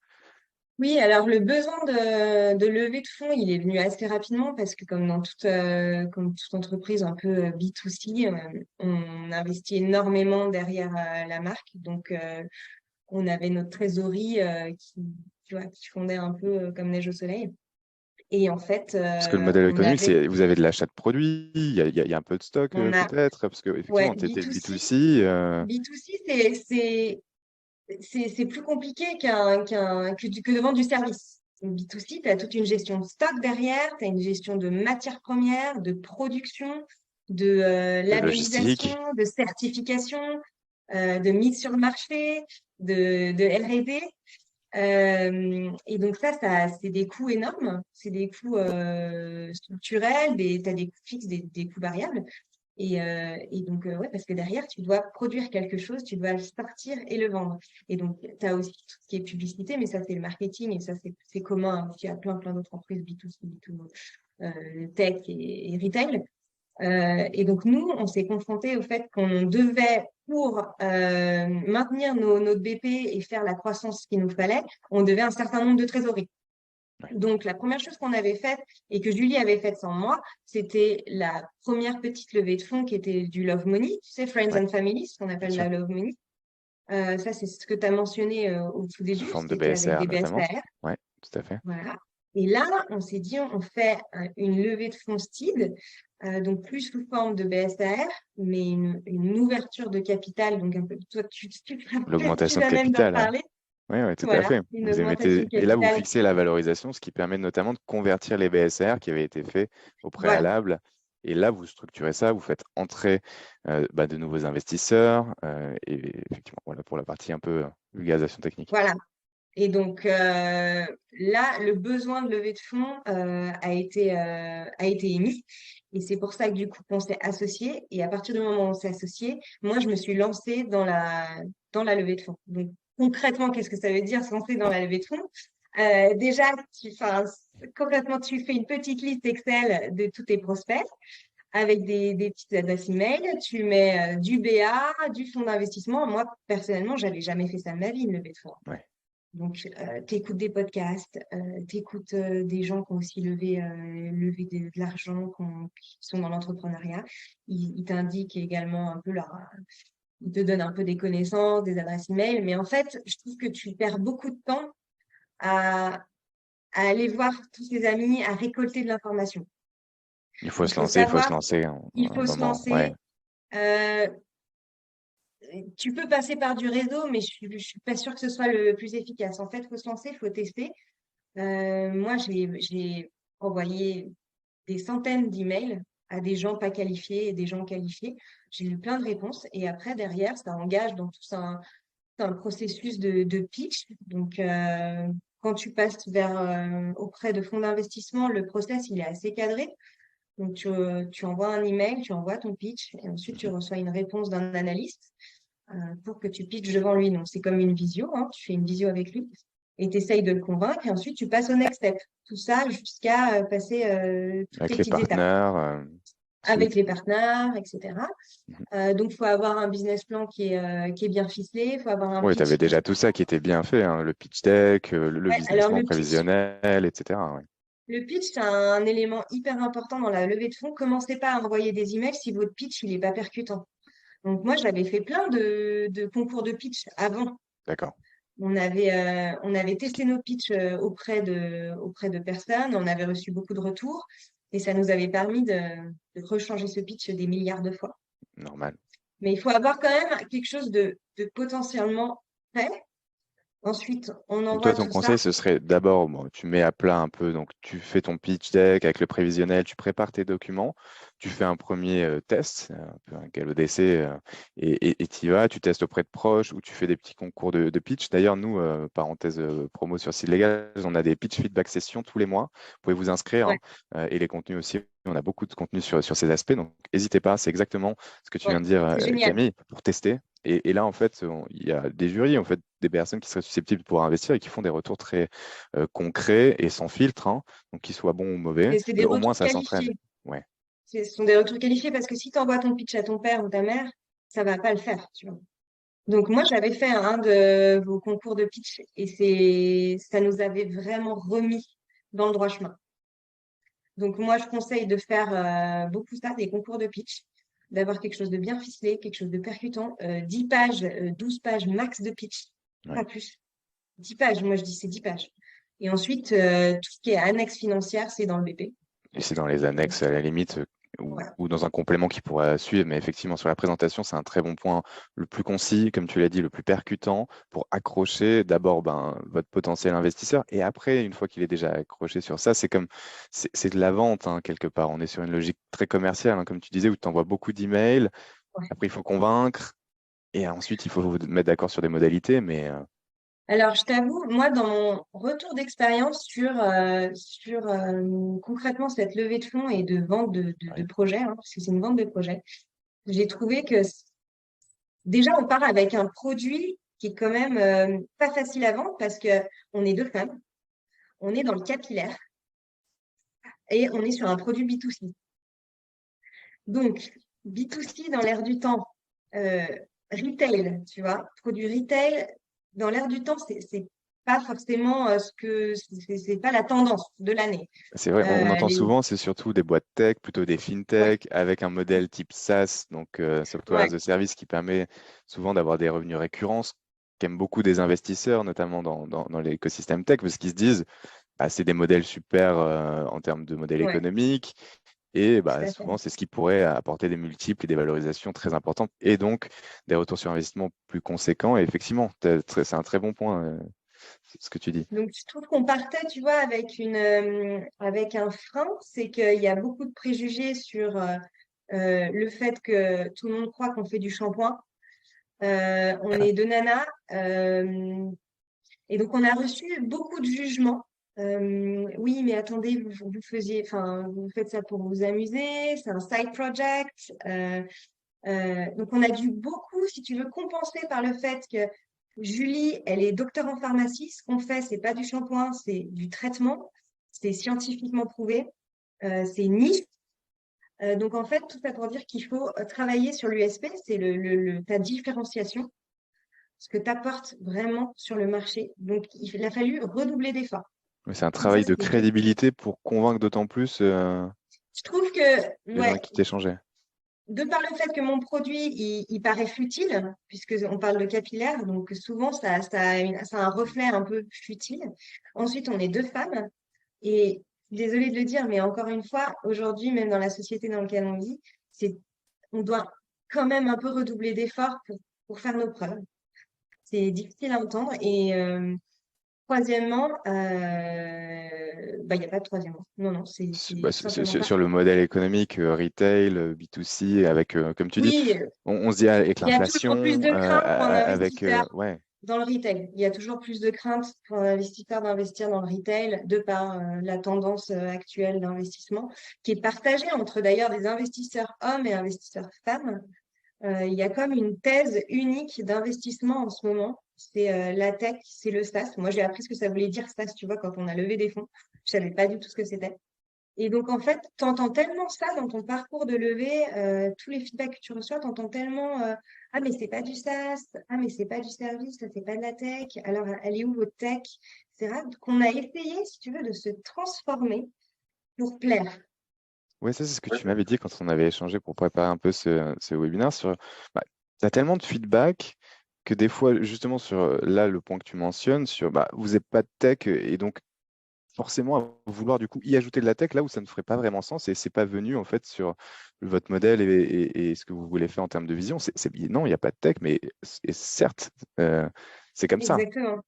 Oui, alors le besoin de levée de fonds, il est venu assez rapidement parce que comme toute entreprise un peu B2C, on investit énormément derrière la marque. Donc, on avait notre trésorerie tu vois, qui fondait un peu comme neige au soleil. Et en fait, Parce que le modèle on économique, avait, c'est vous avez de l'achat de produits, il y a un peu de stock on a, peut-être, parce que ouais, effectivement, tu étais B2C. B2C. B2C, c'est plus compliqué que de vendre du service. B2C, tu as toute une gestion de stock derrière, tu as une gestion de matières premières, de production, de de labellisation, logistique. de certification, de mise sur le marché, de R&D. Et donc ça, c'est des coûts énormes, c'est des coûts structurels, tu as des coûts fixes, des coûts variables. Et donc, ouais, parce que derrière, tu dois produire quelque chose, tu dois le sortir et le vendre. Et donc, tu as aussi tout ce qui est publicité, mais ça, c'est le marketing et ça, c'est commun aussi à plein d'autres entreprises, B2C, B2, tech et retail. Et donc, nous, on s'est confrontés au fait qu'on devait, pour maintenir notre BP et faire la croissance qu'il nous fallait, on devait un certain nombre de trésoreries. Ouais. Donc, la première chose qu'on avait faite et que Julie avait faite sans moi, c'était la première petite levée de fonds qui était du Love Money, tu sais, Friends Ouais, and Family, ce qu'on bien appelle sûr. la Love Money. Ça, c'est ce que tu as mentionné au tout Sous début, forme de c'était avec BSR des notamment. BSPR. Ouais, tout à fait. Voilà. Et là, on s'est dit, on fait une levée de fonds STID, donc plus sous forme de BSR, mais une ouverture de capital. Donc, un peu, toi, tu seras peut-être plus L'augmentation de à même d'en capital. parler. Oui, ouais, tout à Voilà, fait. une Vous augmentation émettez, de et là, vous capital. fixez la valorisation, ce qui permet notamment de convertir les BSR qui avaient été faits au Voilà. préalable. Et là, vous structurez ça, vous faites entrer de nouveaux investisseurs. Et effectivement, voilà pour la partie un peu vulgarisation technique. Voilà. Et donc là, le besoin de levée de fonds a été émis. Et c'est pour ça que du coup, on s'est associé. Et à partir du moment où on s'est associé, moi, je me suis lancée dans la levée de fonds. Donc concrètement, qu'est-ce que ça veut dire se lancer dans la levée de fonds? Déjà, concrètement, tu fais une petite liste Excel de tous tes prospects avec des petites adresses email. Tu mets du BA, du fonds d'investissement. Moi, personnellement, j'avais jamais fait ça de ma vie, une levée de fonds. Ouais. Donc, tu écoutes des podcasts, tu écoutes des gens qui ont aussi levé de l'argent, qui sont dans l'entrepreneuriat. Ils t'indiquent également un peu ils te donnent un peu des connaissances, des adresses email. Mais en fait, je trouve que tu perds beaucoup de temps à, à aller voir tous tes amis, à récolter de l'information. Il faut Il se faut lancer, il faut se savoir, lancer il un faut se moment. Ouais. lancer. Euh, Tu peux passer par du réseau, mais je suis pas sûre que ce soit le plus efficace. En fait, il faut se lancer, il faut tester. Moi, j'ai envoyé des centaines d'emails à des gens pas qualifiés et des gens qualifiés. J'ai eu plein de réponses. Et après, derrière, ça engage dans un processus de pitch. Donc, quand tu passes auprès de fonds d'investissement, le process, il est assez cadré. Donc, tu envoies un email, tu envoies ton pitch et ensuite, tu Mhm. reçois une réponse d'un analyste pour que tu pitches devant lui. Donc, c'est comme une visio, hein. Tu fais une visio avec lui et tu essayes de le convaincre et ensuite tu passes au next step. Tout ça jusqu'à passer toutes les Avec les petites étapes partenaires, avec ensuite. les partenaires, etc. Mhm. Donc, il faut avoir un business plan qui est bien ficelé, il faut avoir un Oui, tu avais pitch déjà tout ça qui était bien fait, hein, le pitch deck, le Ouais, business alors, plan prévisionnel, etc. Ouais. le pitch, c'est un élément hyper important dans la levée de fonds. Commencez pas à envoyer des emails si votre pitch, il n'est pas percutant. Donc, moi, j'avais fait plein de concours de pitch avant. D'accord. On avait testé nos pitchs auprès de personnes, on avait reçu beaucoup de retours et ça nous avait permis de rechanger ce pitch des milliards de fois. Normal. Mais il faut avoir quand même quelque chose de potentiellement prêt. Ensuite, on Donc toi, envoie ton tout ça. conseil, ce serait d'abord, bon, tu mets à plat un peu, donc tu fais ton pitch deck avec le prévisionnel, tu prépares tes documents, tu fais un premier test, un peu un galop d'essai, et tu y vas, tu testes auprès de proches ou tu fais des petits concours de pitch. D'ailleurs, nous, parenthèse promo sur Site Légal, on a des pitch feedback sessions tous les mois. Vous pouvez vous inscrire, Ouais, hein, et les contenus aussi. On a beaucoup de contenu sur ces aspects, donc n'hésitez pas, c'est exactement ce que tu ouais, viens de dire, c'est génial. Camille, pour tester. Et là, en fait, il y a des jurys, en fait, des personnes qui seraient susceptibles de pouvoir investir et qui font des retours très concrets et sans filtre, hein, donc qu'ils soient bons ou mauvais, Et c'est mais des au moins retours ça s'entraîne. qualifiés. Ouais, Ce sont des retours qualifiés parce que si tu envoies ton pitch à ton père ou ta mère, ça va pas le faire, tu vois. Donc moi, j'avais fait un de vos concours de pitch et ça nous avait vraiment remis dans le droit chemin. Donc moi, je conseille de faire beaucoup ça, des concours de pitch, d'avoir quelque chose de bien ficelé, quelque chose de percutant, 10 pages, 12 pages max de pitch, ouais. pas plus. 10 pages, moi je dis c'est 10 pages. Et ensuite, tout ce qui est annexe financière, c'est dans le BP. Et c'est dans les annexes, à la limite, Ouais. ou dans un complément qui pourrait suivre. Mais effectivement, sur la présentation, c'est un très bon point, le plus concis, comme tu l'as dit, le plus percutant pour accrocher d'abord votre potentiel investisseur. Et après, une fois qu'il est déjà accroché sur ça, c'est de la vente, hein, quelque part. On est sur une logique très commerciale, hein, comme tu disais, où tu envoies beaucoup d'emails. Ouais. Après, il faut convaincre. Et ensuite, il faut vous mettre d'accord sur des modalités. Mais Alors, je t'avoue, moi, dans mon retour d'expérience concrètement cette levée de fonds et de vente de ouais, projets, hein, parce que c'est une vente de projet, j'ai trouvé que déjà, on part avec un produit qui est quand même pas facile à vendre parce que on est deux femmes, on est dans le capillaire et on est sur un produit B2C. Donc, B2C dans l'air du temps, euh, retail, tu vois, produit retail dans l'air du temps, c'est pas forcément c'est pas la tendance de l'année. c'est vrai, on entend Les souvent, c'est surtout des boîtes tech, plutôt des Ouais, fintech, avec un modèle type SaaS, donc Software ouais, as a Service, qui permet souvent d'avoir des revenus récurrents, ce qu'aiment beaucoup des investisseurs, notamment dans l'écosystème tech, parce qu'ils se disent, bah, c'est des modèles super en termes de modèles ouais, économiques, et tout bah, à fait. souvent, c'est ce qui pourrait apporter des multiples et des valorisations très importantes, et donc des retours sur investissement plus conséquents. Et effectivement, c'est un très bon point, ce que tu dis. Donc, je trouve qu'on partait, tu vois, avec un frein, c'est qu'il y a beaucoup de préjugés sur le fait que tout le monde croit qu'on fait du shampoing. On est deux nanas. Et donc, on a reçu beaucoup de jugements. Oui, mais attendez, vous faites ça pour vous amuser, c'est un side project. Donc, on a dû beaucoup, si tu veux, compenser par le fait que Julie, elle est docteur en pharmacie. Ce qu'on fait, c'est pas du shampoing, c'est du traitement. C'est scientifiquement prouvé. C'est une niche. Donc, en fait, tout ça pour dire qu'il faut travailler sur l'USP, c'est ta différenciation, ce que tu apportes vraiment sur le marché. Donc, il a fallu redoubler d'efforts. Mais c'est un Donc, ça, travail de c'était deux. crédibilité pour convaincre d'autant plus Je trouve que, les gens ouais, avec qui t'échangeais. de par le fait que mon produit, il paraît futile, puisque on parle de capillaire, donc souvent, ça a un reflet un peu futile. Ensuite, on est deux femmes. Et désolée de le dire, mais encore une fois, aujourd'hui, même dans la société dans laquelle on vit, on doit quand même un peu redoubler d'efforts pour faire nos preuves. C'est difficile à entendre. Et troisièmement, il n'y a pas de troisièmement. Non, non, c'est Bah, tout simplement pas sur le ça. modèle économique, retail, B2C, avec, comme tu dis, Oui, on se dit avec il y a toujours plus l'inflation, de crainte pour un avec, investisseur ouais, dans le retail. Il y a toujours plus de crainte pour un investisseur d'investir dans le retail de par la tendance actuelle d'investissement qui est partagée entre d'ailleurs des investisseurs hommes et investisseurs femmes. Il y a comme une thèse unique d'investissement en ce moment. C'est la tech, c'est le SaaS. Moi, j'ai appris ce que ça voulait dire SaaS, tu vois, quand on a levé des fonds. Je savais pas du tout ce que c'était. Et donc, en fait, tu entends tellement ça dans ton parcours de levée, tous les feedbacks que tu reçois, tu entends tellement ah, mais c'est pas du SaaS, ah, mais c'est pas du service, ça, c'est pas de la tech, alors elle est où votre tech? C'est vrai qu'on a essayé, si tu veux, de se transformer pour plaire. ouais, ça c'est ce que tu m'avais dit quand on avait échangé pour préparer un peu ce webinaire sur, bah, tu as tellement de feedback que des fois, justement, sur là, le point que tu mentionnes, sur, bah, vous n'êtes pas de tech et donc forcément à vouloir du coup y ajouter de la tech là où ça ne ferait pas vraiment sens et c'est pas venu en fait sur votre modèle et ce que vous voulez faire en termes de vision. Non, il n'y a pas de tech, mais certes, euh, c'est comme ça. Exactement,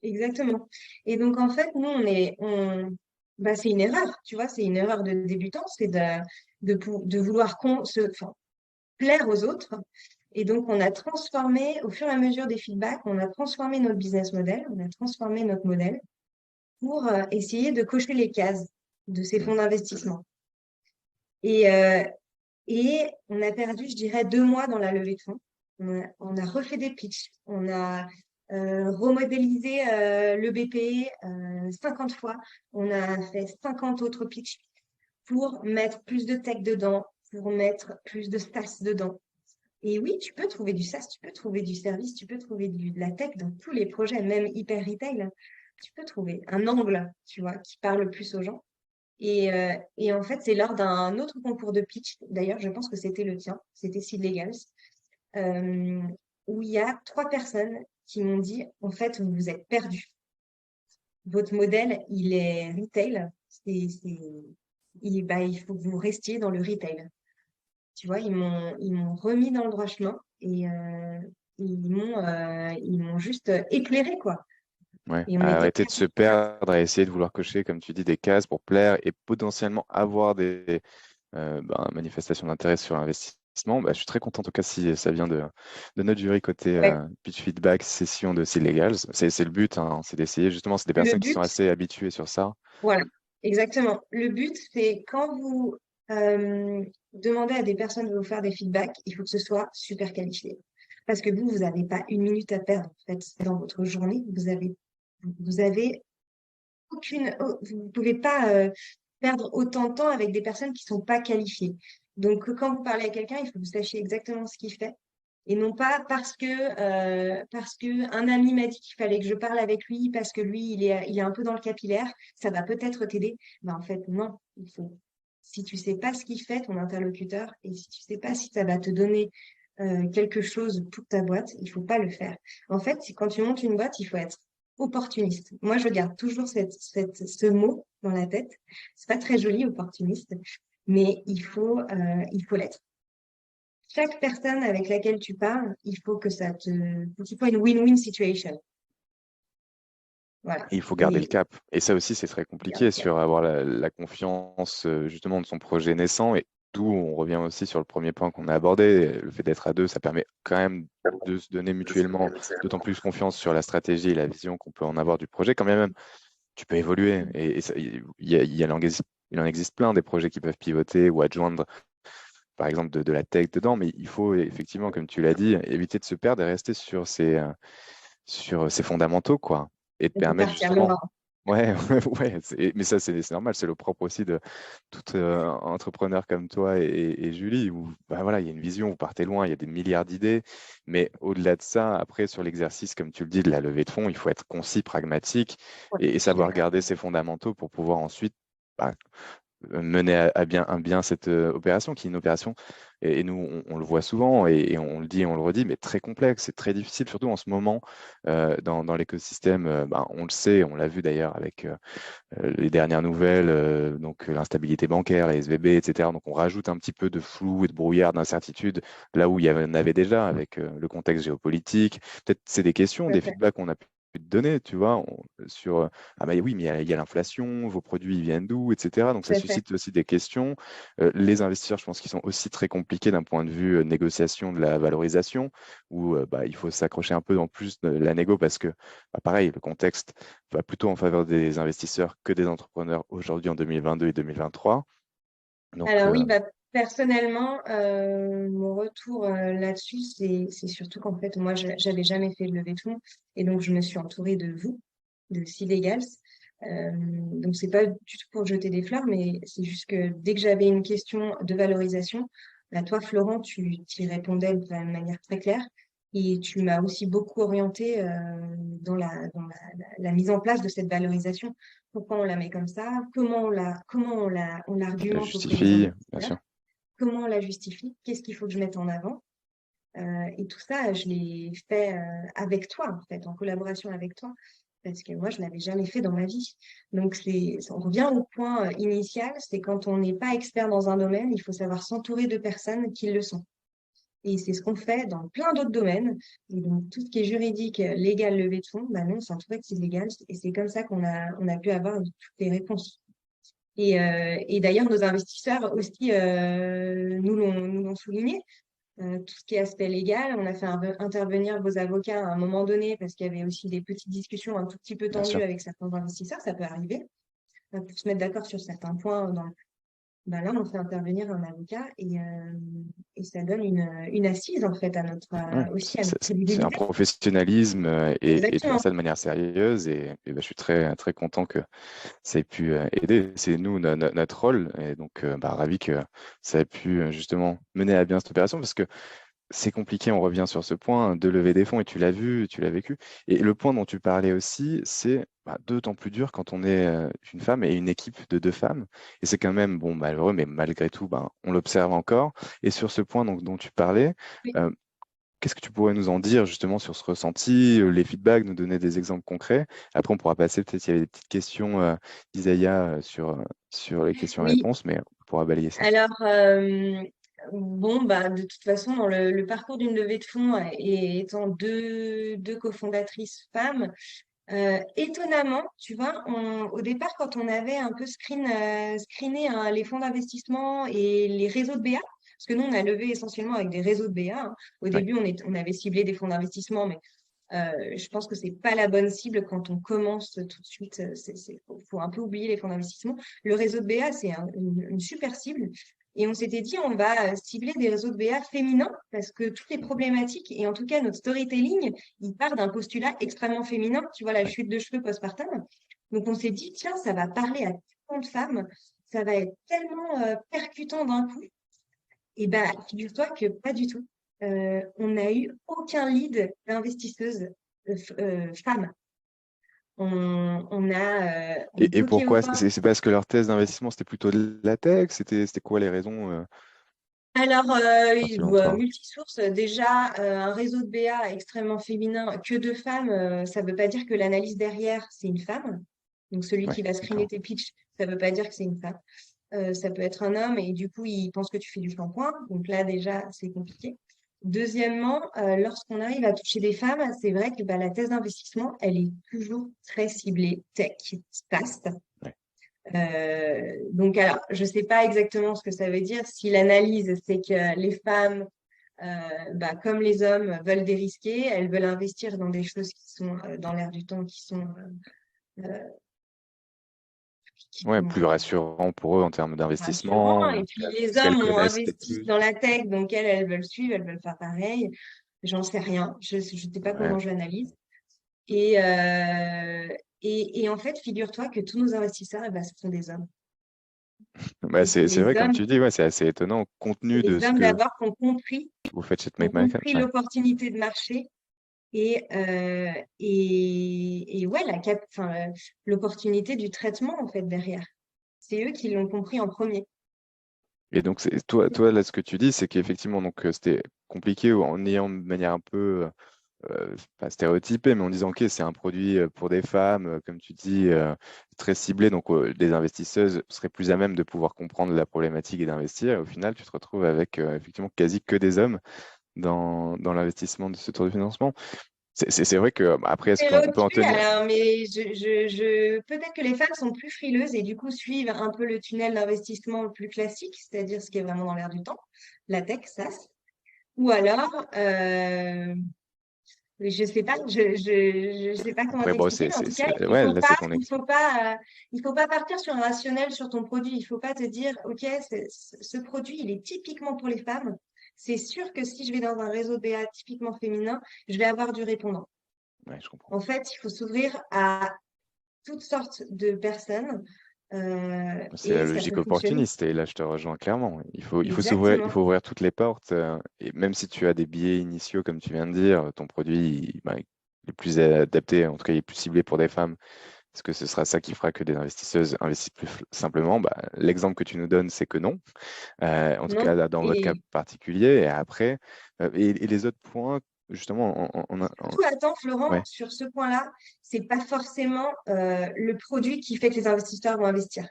exactement. Et donc, en fait, nous, c'est une erreur, tu vois, c'est une erreur de débutant, c'est de vouloir enfin, plaire aux autres. Et donc, on a transformé, au fur et à mesure des feedbacks, on a transformé notre business model, on a transformé notre modèle pour essayer de cocher les cases de ces Mm. fonds d'investissement. Et, euh, et on a perdu, je dirais, 2 mois dans la levée de fonds. On a refait des pitchs, on a remodélisé le BP 50 fois, on a fait 50 autres pitchs pour mettre plus de tech dedans, pour mettre plus de SaaS dedans. Et oui, tu peux trouver du SaaS, tu peux trouver du service, tu peux trouver de la tech dans tous les projets, même hyper retail. Tu peux trouver un angle, tu vois, qui parle le plus aux gens. Et en fait, c'est lors d'un autre concours de pitch, d'ailleurs, je pense que c'était le tien, c'était Seed Legals, euh, où il y a 3 personnes qui m'ont dit, en fait, vous vous êtes perdus. Votre modèle, il est retail, c'est il faut que vous restiez dans le retail. Tu vois, ils m'ont remis dans le droit chemin et ils m'ont juste éclairé, quoi. Ouais, Et on à était arrêter de quatre. se perdre, à essayer de vouloir cocher, comme tu dis, des cases pour plaire et potentiellement avoir des manifestations d'intérêt sur l'investissement. Bah, je suis très content en tout cas si ça vient de notre jury côté Ouais. pitch feedback, session de C-Legals. C'est le but, hein, c'est d'essayer justement, c'est des Le personnes qui sont but, assez habituées sur ça. voilà, exactement. Le but, c'est quand vous demandez à des personnes de vous faire des feedbacks, il faut que ce soit super qualifié. Parce que vous n'avez pas une minute à perdre, en fait, dans votre journée. Vous avez vous ne pouvez pas perdre autant de temps avec des personnes qui sont pas qualifiées. Donc, quand vous parlez à quelqu'un, il faut que vous sachiez exactement ce qu'il fait. Et non pas parce que un ami m'a dit qu'il fallait que je parle avec lui, parce que lui, il est un peu dans le capillaire, ça va peut-être t'aider. Mais en fait, non, il faut. Si tu sais pas ce qu'il fait, ton interlocuteur, et si tu sais pas si ça va te donner quelque chose pour ta boîte, il faut pas le faire. En fait, quand tu montes une boîte, il faut être opportuniste. Moi, je garde toujours ce mot dans la tête. C'est pas très joli, opportuniste, mais il faut l'être. Chaque personne avec laquelle tu parles, il faut qu'il faut une win-win situation. Voilà. Et il faut garder le Et cap. Et ça aussi, c'est très compliqué regarde, sur avoir la confiance justement de son projet naissant. Et d'où on revient aussi sur le premier point qu'on a abordé. Le fait d'être à deux, ça permet quand même de se donner mutuellement d'autant plus confiance sur la stratégie et la vision qu'on peut en avoir du projet. Quand même, tu peux évoluer. Et il en existe plein des projets qui peuvent pivoter ou adjoindre, par exemple, de la tech dedans. Mais il faut effectivement, comme tu l'as dit, éviter de se perdre et rester sur ses fondamentaux, quoi. Et te on peut permettre partir loin. justement. Ouais, ouais, mais ça, c'est normal, c'est le propre aussi de tout entrepreneur comme toi et Julie, où bah, voilà, il y a une vision, vous partez loin, il y a des milliards d'idées, mais au-delà de ça, après, sur l'exercice, comme tu le dis, de la levée de fonds, il faut être concis, pragmatique Ouais, et je suis savoir d'accord. garder ses fondamentaux pour pouvoir ensuite bah, mener à bien cette opération, qui est une opération, et nous, on le voit souvent, et on le dit et on le redit, mais très complexe, c'est très difficile, surtout en ce moment, dans l'écosystème, bah, on le sait, on l'a vu d'ailleurs avec les dernières nouvelles, donc l'instabilité bancaire, la SVB, etc. Donc on rajoute un petit peu de flou et de brouillard, d'incertitude, là où il y en avait déjà avec le contexte géopolitique. Peut-être c'est des questions, Tout à des fait. feedbacks qu'on a pu te donner, tu vois, sur ah bah oui, mais il y a l'inflation, vos produits ils viennent d'où, etc. Donc Tout ça à fait. suscite aussi des questions. Les investisseurs, je pense qu'ils sont aussi très compliqués d'un point de vue négociation de la valorisation, où bah, il faut s'accrocher un peu en plus de la négo parce que, bah, pareil, le contexte va plutôt en faveur des investisseurs que des entrepreneurs aujourd'hui en 2022 et 2023. Donc, Alors oui, bah, personnellement, mon retour là-dessus, c'est surtout qu'en fait, moi, j'avais jamais fait de levée de fonds et donc je me suis entourée de vous, de Sealegals. Donc c'est pas du tout pour jeter des fleurs, mais c'est juste que dès que j'avais une question de valorisation, bah, toi, Florent, tu y répondais de manière très claire et tu m'as aussi beaucoup orientée dans la mise en place de cette valorisation. Pourquoi on la met comme ça? On je la l'argumente auprès des justifie, bien investisseurs? sûr. Comment on la justifie? Qu'est-ce qu'il faut que je mette en avant? Et tout ça, je l'ai fait avec toi, en fait, en collaboration avec toi, parce que moi, je l'avais jamais fait dans ma vie. Donc, on revient au point initial, c'est quand on n'est pas expert dans un domaine, il faut savoir s'entourer de personnes qui le sont. Et c'est ce qu'on fait dans plein d'autres domaines. Et donc, tout ce qui est juridique, légal, levée de fonds, bah non, on s'entourait de c'est légal. Et c'est comme ça qu'on a pu avoir toutes les réponses. Et d'ailleurs, nos investisseurs aussi nous l'ont souligné. Tout ce qui est aspect légal, on a fait intervenir vos avocats à un moment donné parce qu'il y avait aussi des petites discussions un tout petit peu Bien sûr. tendues avec certains investisseurs, ça peut arriver, pour se mettre d'accord sur certains points. Bah là, on fait intervenir un avocat et ça donne une assise en fait Ouais, aussi à notre c'est un crédibilité. professionnalisme et de faire Exactement. ça de manière sérieuse. Et bah, je suis très, très content que ça ait pu aider. C'est nous, notre rôle. Et donc, bah, ravi que ça ait pu justement mener à bien cette opération parce que c'est compliqué, on revient sur ce point, de lever des fonds, et tu l'as vu, tu l'as vécu. Et le point dont tu parlais aussi, c'est bah, d'autant plus dur quand on est une femme et une équipe de deux femmes. Et c'est quand même, bon, malheureux, mais malgré tout, ben, on l'observe encore. Et sur ce point donc, dont tu parlais, Oui. euh, qu'est-ce que tu pourrais nous en dire justement sur ce ressenti, les feedbacks, nous donner des exemples concrets? Après, on pourra passer, peut-être, il y avait des petites questions d'Isaiah sur sur les Oui, questions-réponses, mais on pourra balayer ça. alors, bon, bah, de toute façon, dans le parcours d'une levée de fonds et étant deux cofondatrices femmes, étonnamment, tu vois, au départ, quand on avait un peu screené hein, les fonds d'investissement et les réseaux de BA, parce que nous, on a levé essentiellement avec des réseaux de BA. Hein. Au Ouais. début, on avait ciblé des fonds d'investissement, mais je pense que c'est pas la bonne cible quand on commence tout de suite. Faut un peu oublier les fonds d'investissement. Le réseau de BA, c'est une super cible. Et on s'était dit, on va cibler des réseaux de BA féminins parce que toutes les problématiques, et en tout cas notre storytelling, il part d'un postulat extrêmement féminin. Tu vois, la Ouais. chute de cheveux postpartum. Donc on s'est dit, tiens, ça va parler à tellement de femmes, ça va être tellement percutant d'un coup. Et ben, figure-toi que pas du tout. On n'a eu aucun lead d'investisseuse femme. On a Et bloqué au pourquoi? fond. C'est parce que leur thèse d'investissement, c'était plutôt de la tech? C'était quoi les raisons Alors, selon toi? multisource, déjà, un réseau de BA extrêmement féminin, que de femmes, ça ne veut pas dire que l'analyse derrière, c'est une femme. Donc, celui qui Ouais, va screener d'accord. tes pitchs, ça ne veut pas dire que c'est une femme. Ça peut être un homme et du coup, il pense que tu fais du shampoing. Donc là, déjà, c'est compliqué. Deuxièmement, lorsqu'on arrive à toucher des femmes, c'est vrai que bah, la thèse d'investissement, elle est toujours très ciblée tech, fast. Ouais. Donc, alors, je ne sais pas exactement ce que ça veut dire. Si l'analyse, c'est que les femmes, bah, comme les hommes, veulent dérisquer, elles veulent investir dans des choses qui sont dans l'air du temps, euh, qui Ouais, sont plus rassurant pour eux en termes rassurants. d'investissement, Et puis, les ce qu'elles hommes ont connaissent peut-être investi plus. dans la tech, donc elles veulent suivre, elles veulent faire pareil. J'en sais rien. Je ne sais pas Ouais. comment je l'analyse. Et, et en fait, figure-toi que tous nos investisseurs, eh ben, ce sont des hommes. Bah, Et c'est c'est vrai, les comme hommes, tu dis, ouais, c'est assez étonnant, compte c'est tenu de les ce hommes que d'abord vous faites chez qui ont Make My Cut. compris Ouais. l'opportunité de marché et ouais, enfin, l'opportunité du traitement en fait derrière. C'est eux qui l'ont compris en premier. Et donc, toi, là, ce que tu dis, c'est qu'effectivement, donc, c'était compliqué en ayant de manière un peu pas stéréotypé, mais en disant, OK, c'est un produit pour des femmes, comme tu dis, très ciblé. Donc, les investisseuses seraient plus à même de pouvoir comprendre la problématique et d'investir. Et au final, tu te retrouves avec effectivement quasi que des hommes dans l'investissement de ce tour de financement. C'est vrai que, bah, après, est-ce qu'on peut en Stéréotypé, tenir? alors, mais peut-être que les femmes sont plus frileuses et du coup suivent un peu le tunnel d'investissement le plus classique, c'est-à-dire ce qui est vraiment dans l'air du temps, la tech, SaaS. Ou alors, je sais pas, je sais pas comment Après, bon, t'expliquer, mais en tout cas, ouais, là, c'est ton expérience. il faut pas partir sur un rationnel sur ton produit. Il faut pas te dire, OK, ce produit, il est typiquement pour les femmes. C'est sûr que si je vais dans un réseau BA typiquement féminin, je vais avoir du répondant. Ouais, je comprends. En fait, il faut s'ouvrir à toutes sortes de personnes C'est la et ça peut logique fonctionner. opportuniste et là je te rejoins clairement. Il Exactement. faut ouvrir toutes les portes et même si tu as des biais initiaux comme tu viens de dire, ton produit bah, il est plus adapté, en tout cas il est plus ciblé pour des femmes. Est-ce que ce sera ça qui fera que des investisseuses investissent plus simplement? Bah, l'exemple que tu nous donnes, c'est que non. En tout Non? cas, là, dans votre cas Et particulier. Et après, et les autres points, justement, surtout, attends, Florent, ouais, sur ce point-là, c'est pas forcément le produit qui fait que les investisseurs vont investir.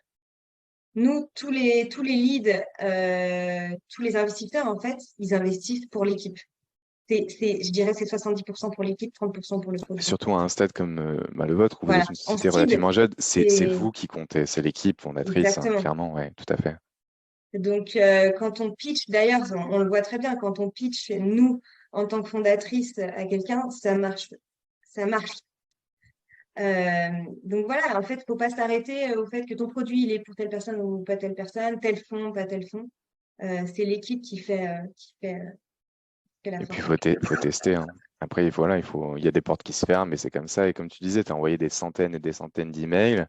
Nous, tous les leads, tous les investisseurs, en fait, ils investissent pour l'équipe. Je dirais, c'est 70% pour l'équipe, 30% pour le produit. surtout à un stade comme bah, le vôtre, où vous Voilà. êtes une En société seed, relativement jeune, c'est c'est vous qui comptez, c'est l'équipe fondatrice, hein, exactement. clairement, ouais, tout à fait. Donc, quand on pitch, d'ailleurs, on le voit très bien, quand on pitch, nous, en tant que fondatrice, à quelqu'un, ça marche. Ça marche. Donc voilà, en fait, il ne faut pas s'arrêter au fait que ton produit, il est pour telle personne ou pas telle personne, tel fond, pas tel fond. C'est l'équipe qui fait la Et puis, force. faut tester, hein. Après, voilà, il y a des portes qui se ferment, mais c'est comme ça. Et comme tu disais, tu as envoyé des centaines et des centaines d'emails.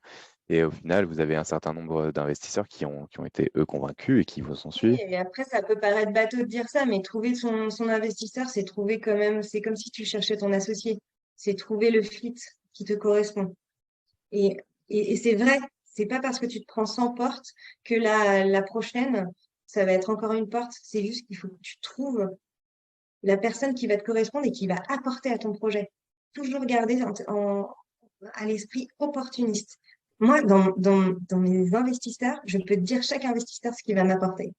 Et au final, vous avez un certain nombre d'investisseurs qui ont été, eux, convaincus et qui vous ont Oui, suivi. et après, ça peut paraître bateau de dire ça, mais trouver son investisseur, c'est trouver quand même, c'est comme si tu cherchais ton associé. C'est trouver le fit qui te correspond. Et, et c'est vrai, c'est pas parce que tu te prends 100 portes que la prochaine, ça va être encore une porte. C'est juste qu'il faut que tu trouves la personne qui va te correspondre et qui va apporter à ton projet. Toujours garder à l'esprit opportuniste. moi, dans mes investisseurs, je peux te dire chaque investisseur ce qu'il va m'apporter.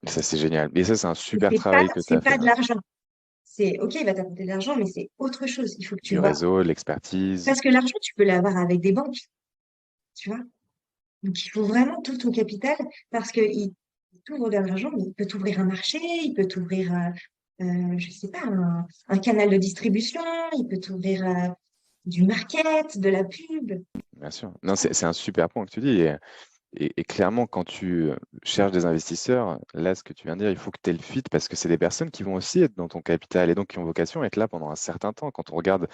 Ça, c'est génial. Et ça, c'est un Et super travail que tu c'est as fait, pas de hein. l'argent. C'est OK, il va t'apporter de l'argent, mais c'est autre chose. Il faut que tu Du vois. réseau, de l'expertise. Parce que l'argent, tu peux l'avoir avec des banques, tu vois. Donc, il faut vraiment tout ton capital parce qu'il t'ouvre de l'argent, mais il peut t'ouvrir un marché, il peut t'ouvrir, je sais pas, un canal de distribution, il peut t'ouvrir du market, de la pub. Bien sûr. Non, c'est un super point que tu dis. Et clairement, quand tu cherches des investisseurs, là, ce que tu viens de dire, il faut que tu aies le fit parce que c'est des personnes qui vont aussi être dans ton capital et donc qui ont vocation à être là pendant un certain temps. Quand on regarde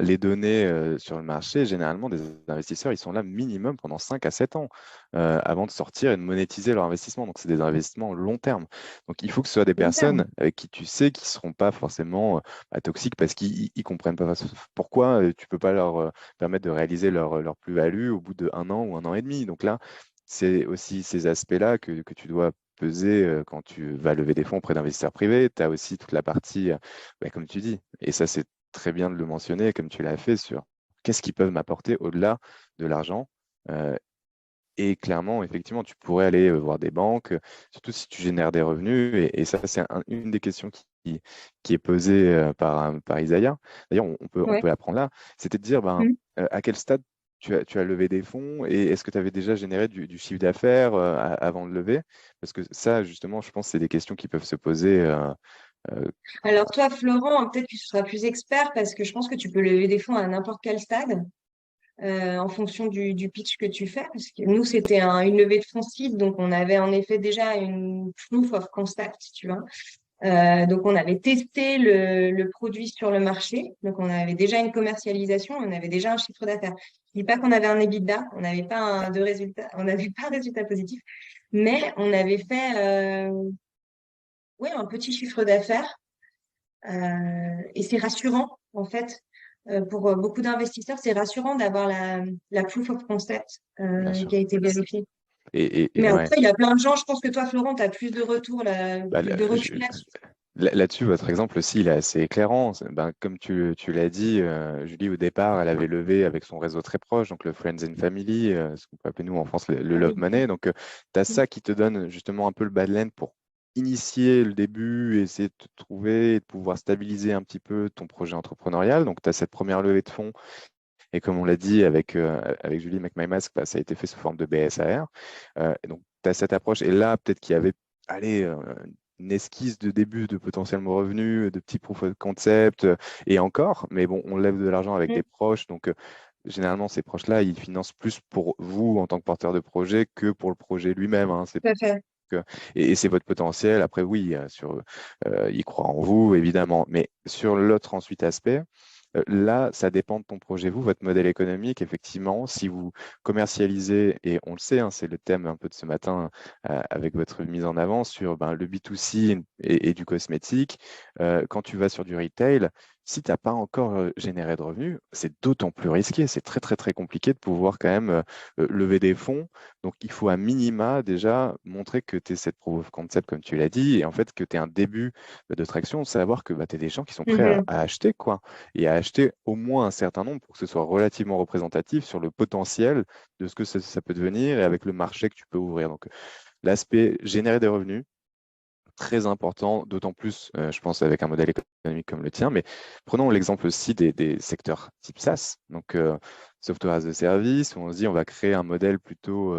les données sur le marché, généralement, des investisseurs, ils sont là minimum pendant 5 à 7 ans avant de sortir et de monétiser leur investissement. Donc, c'est des investissements long terme. Donc, il faut que ce soit des Long terme. personnes avec qui tu sais qui ne seront pas forcément toxiques parce qu'ils ne comprennent pas pourquoi tu ne peux pas leur permettre de réaliser leur plus-value au bout de 1 an ou 1 an et demi. Donc là, c'est aussi ces aspects-là que tu dois peser quand tu vas lever des fonds auprès d'investisseurs privés. Tu as aussi toute la partie, comme tu dis, et ça c'est très bien de le mentionner, comme tu l'as fait, sur qu'est-ce qu'ils peuvent m'apporter au-delà de l'argent. Euh, et clairement, effectivement, tu pourrais aller voir des banques, surtout si tu génères des revenus. Et ça, c'est une des questions qui est posée par Isaiah. D'ailleurs, on peut Ouais. la prendre là. C'était de dire Mm. à quel stade tu as levé des fonds et est-ce que tu avais déjà généré du chiffre d'affaires avant de lever? Parce que ça, justement, je pense que c'est des questions qui peuvent se poser. Euh, Alors toi, Florent, peut-être que tu seras plus expert parce que je pense que tu peux lever des fonds à n'importe quel stade en fonction du pitch que tu fais. Parce que nous, c'était une levée de fonds seed, donc on avait en effet déjà une proof of concept, tu vois. Donc, on avait testé le produit sur le marché. Donc, on avait déjà une commercialisation, on avait déjà un chiffre d'affaires. Je dis pas qu'on avait un EBITDA, on n'avait pas de résultat, on n'avait pas de résultat positif, mais on avait fait ouais, un petit chiffre d'affaires. Et c'est rassurant, en fait, pour beaucoup d'investisseurs, c'est rassurant d'avoir la proof of concept Bien sûr. qui a été vérifiée. Et Mais ouais. après, il y a plein de gens, je pense que toi, Florent, tu as plus de retours, Bah, plus de recul là-dessus. Là-dessus, votre exemple aussi, il est assez éclairant. Comme tu l'as dit, Julie, au départ, elle avait levé avec son réseau très proche, donc le Friends and Family, ce qu'on peut appeler nous en France le Ah Love oui. Money. Donc, tu as ça qui te donne justement un peu le badland pour initier le début, essayer de te trouver et de pouvoir stabiliser un petit peu ton projet entrepreneurial. Donc, tu as cette première levée de fonds. Et comme on l'a dit avec Julie McMymask, ça a été fait sous forme de BSAR. Et donc, tu as cette approche. Et là, peut-être qu'il y avait, allez, une esquisse de début de potentiellement revenus, de petits proof of concept, et encore. Mais bon, on lève de l'argent avec des Mm, proches. Donc, généralement, ces proches-là, ils financent plus pour vous en tant que porteur de projet que pour le projet lui-même, hein. tout à fait. Et c'est votre potentiel. Après, oui, ils croient en vous, évidemment. Mais sur l'autre ensuite aspect, là, ça dépend de ton projet, vous, votre modèle économique, effectivement. Si vous commercialisez, et on le sait, hein, c'est le thème un peu de ce matin avec votre mise en avant sur le B2C et du cosmétique, quand tu vas sur du retail, si tu n'as pas encore généré de revenus, c'est d'autant plus risqué. C'est très, très, très compliqué de pouvoir quand même lever des fonds. Donc, il faut à minima déjà montrer que tu es cette proof of concept, comme tu l'as dit, et en fait que tu es un début de traction, savoir que tu es des gens qui sont prêts à, Mhm. à acheter, quoi, et à acheter au moins un certain nombre pour que ce soit relativement représentatif sur le potentiel de ce que ça peut devenir et avec le marché que tu peux ouvrir. Donc, l'aspect générer des revenus, très important, d'autant plus, je pense, avec un modèle économique comme le tien. Mais prenons l'exemple aussi des secteurs type SaaS, donc Software as a Service, où on se dit on va créer un modèle plutôt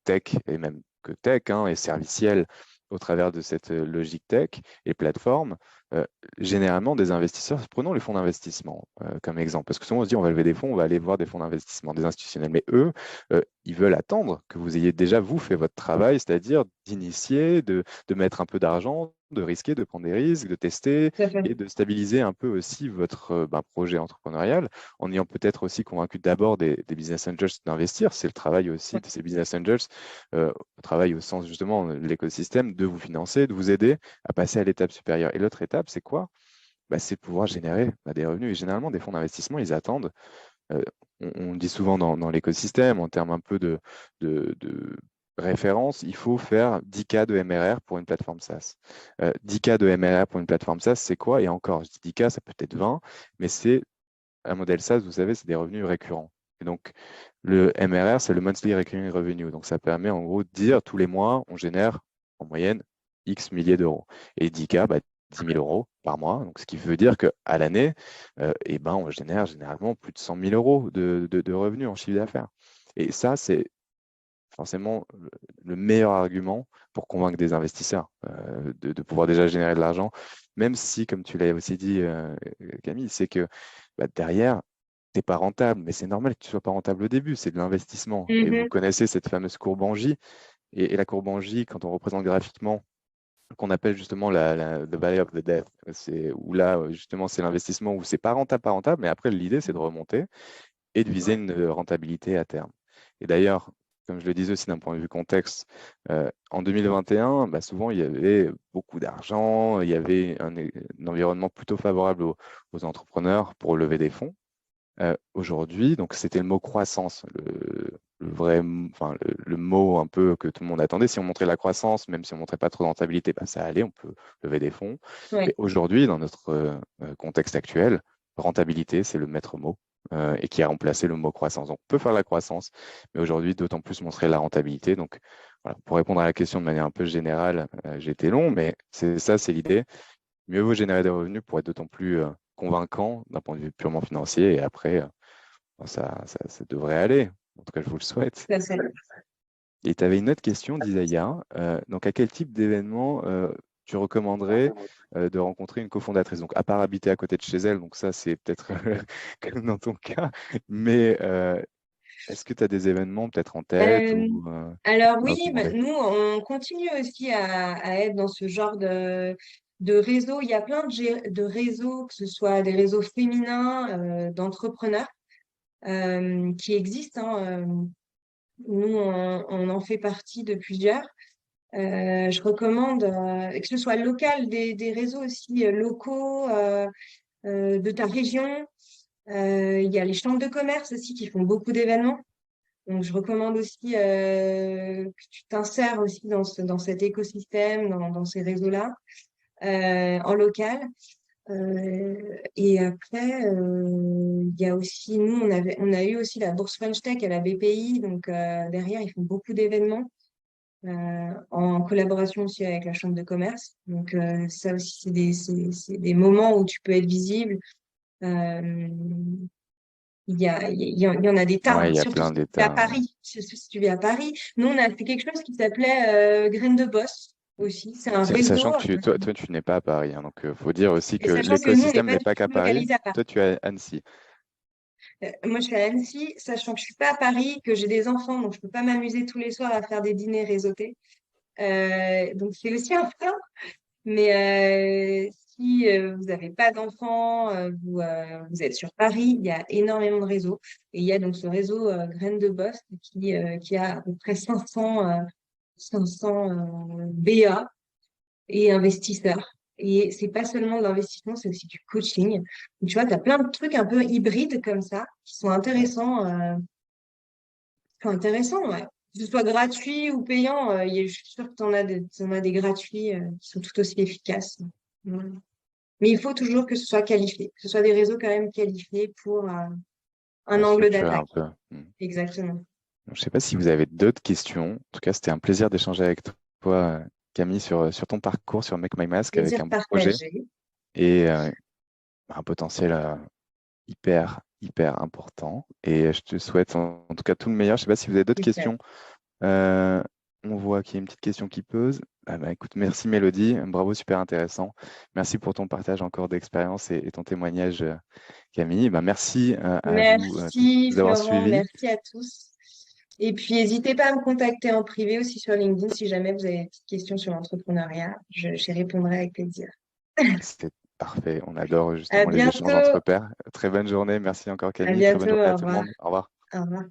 tech et même que tech et serviciel au travers de cette logique tech et plateforme. Euh, Généralement, des investisseurs, prenons les fonds d'investissement comme exemple, parce que souvent on se dit on va lever des fonds, on va aller voir des fonds d'investissement, des institutionnels, mais eux, ils veulent attendre que vous ayez déjà, vous, fait votre travail, c'est-à-dire d'initier, de mettre un peu d'argent, de risquer, de prendre des risques, de tester Tout à fait. et de stabiliser un peu aussi votre projet entrepreneurial en ayant peut-être aussi convaincu d'abord des business angels d'investir. C'est le travail aussi de ces business angels, travail au sens justement de l'écosystème, de vous financer, de vous aider à passer à l'étape supérieure. Et l'autre étape, c'est quoi? C'est de pouvoir générer des revenus. Et généralement, des fonds d'investissement, ils attendent euh, on dit souvent dans l'écosystème, en termes un peu de référence, il faut faire 10 cas de MRR pour une plateforme SaaS. 10 cas de MRR pour une plateforme SaaS, c'est quoi? Et encore, je dis 10 cas, ça peut être 20, mais c'est un modèle SaaS, vous savez, c'est des revenus récurrents. Et donc, le MRR, c'est le Monthly Recurring Revenue. Donc, ça permet en gros de dire tous les mois, on génère en moyenne X milliers d'euros. Et 10K, 10 000 euros par mois. Donc, ce qui veut dire qu'à l'année, on génère généralement plus de 100 000 euros de revenus en chiffre d'affaires. Et ça, c'est forcément le meilleur argument pour convaincre des investisseurs de pouvoir déjà générer de l'argent, même si, comme tu l'as aussi dit, Camille, c'est que derrière, tu n'es pas rentable, mais c'est normal que tu ne sois pas rentable au début, c'est de l'investissement. Et vous connaissez cette fameuse courbe en J, et la courbe en J, quand on représente graphiquement, qu'on appelle justement the valley of the death, c'est où là, justement, c'est l'investissement où c'est pas rentable, mais après, l'idée, c'est de remonter et de viser une rentabilité à terme. Et d'ailleurs, comme je le disais aussi d'un point de vue contexte, en 2021, souvent il y avait beaucoup d'argent, il y avait un environnement plutôt favorable aux entrepreneurs pour lever des fonds. Aujourd'hui, donc c'était le mot croissance, le mot un peu que tout le monde attendait. Si on montrait la croissance, même si on montrait pas trop de rentabilité, ça allait, on peut lever des fonds. Ouais. Mais aujourd'hui, dans notre contexte actuel, rentabilité, c'est le maître mot et qui a remplacé le mot croissance. Donc, on peut faire la croissance, mais aujourd'hui, d'autant plus montrer la rentabilité. Donc, voilà, pour répondre à la question de manière un peu générale, j'ai été long, mais c'est l'idée. Mieux vaut générer des revenus pour être d'autant plus convaincant d'un point de vue purement financier. Et après, ça devrait aller. En tout cas, je vous le souhaite. Et tu avais une autre question d'Isaiah. Donc, à quel type d'événement tu recommanderais de rencontrer une cofondatrice? Donc, à part habiter à côté de chez elle, donc ça, c'est peut-être comme dans ton cas. Mais est-ce que tu as des événements peut-être en tête Alors à oui, recommander? nous, on continue aussi à être dans ce genre de réseau. Il y a plein de réseaux, que ce soit des réseaux féminins, d'entrepreneurs qui existent, hein. Nous, on en fait partie de plusieurs. Je recommande que ce soit local, des réseaux aussi locaux de ta région. Il y a les chambres de commerce aussi qui font beaucoup d'événements. Donc, je recommande aussi que tu t'insères aussi dans cet écosystème, dans ces réseaux-là, en local. Et après, il y a aussi, nous, on a eu aussi la Bourse French Tech à la BPI. Donc, derrière, ils font beaucoup d'événements en collaboration aussi avec la Chambre de commerce. Donc, ça aussi, c'est des moments où tu peux être visible. Euh, il y en a des tas, Ouais, hein, il y a surtout plein si tu es à d'états. Paris. Surtout si tu es à Paris. Nous, on a fait quelque chose qui s'appelait Graines de Boss aussi. C'est un Sachant réseau. que toi, tu n'es pas à Paris, hein, donc il faut dire aussi Et que sachant que nous, on n'est l'écosystème pas n'est du pas qu'à tout Paris. localisé à Paris. Toi, tu es à Annecy. Moi, je suis à Annecy, sachant que je suis pas à Paris, que j'ai des enfants, donc je peux pas m'amuser tous les soirs à faire des dîners réseautés. Donc, c'est aussi un frein. Mais si vous n'avez pas d'enfants, vous êtes sur Paris, il y a énormément de réseaux. Et il y a donc ce réseau Graines de Boss qui a à peu près 500 BA et investisseurs. Et c'est pas seulement de l'investissement, c'est aussi du coaching. Donc, tu vois, tu as plein de trucs un peu hybrides comme ça qui sont intéressants. Ouais. Que ce soit gratuit ou payant, je suis sûre que t'en as des gratuits qui sont tout aussi efficaces. Voilà. Mais il faut toujours que ce soit qualifié, que ce soit des réseaux quand même qualifiés pour un angle Structurer d'attaque. un peu. Exactement. Je ne sais pas si vous avez d'autres questions. En tout cas, c'était un plaisir d'échanger avec toi, Camille, sur ton parcours sur Make My Mask avec Plaisir un beau projet partagé. et un potentiel hyper, hyper important. Et je te souhaite en tout cas tout le meilleur. Je ne sais pas si vous avez d'autres Super. questions. Euh, on voit qu'il y a une petite question qui pose. Écoute, merci Mélodie, bravo, super intéressant. Merci pour ton partage encore d'expérience et ton témoignage, Camille. Merci à vous tous de Merci nous avoir Florent, suivis. merci à tous. Et puis, n'hésitez pas à me contacter en privé aussi sur LinkedIn si jamais vous avez des petites questions sur l'entrepreneuriat. J'y répondrai avec plaisir. C'était parfait. On adore À justement les échanges bientôt. entre pairs. Très bonne journée. Merci encore À Camille. Très bonne bientôt. journée Au à tout le revoir. monde. Au revoir. Au revoir.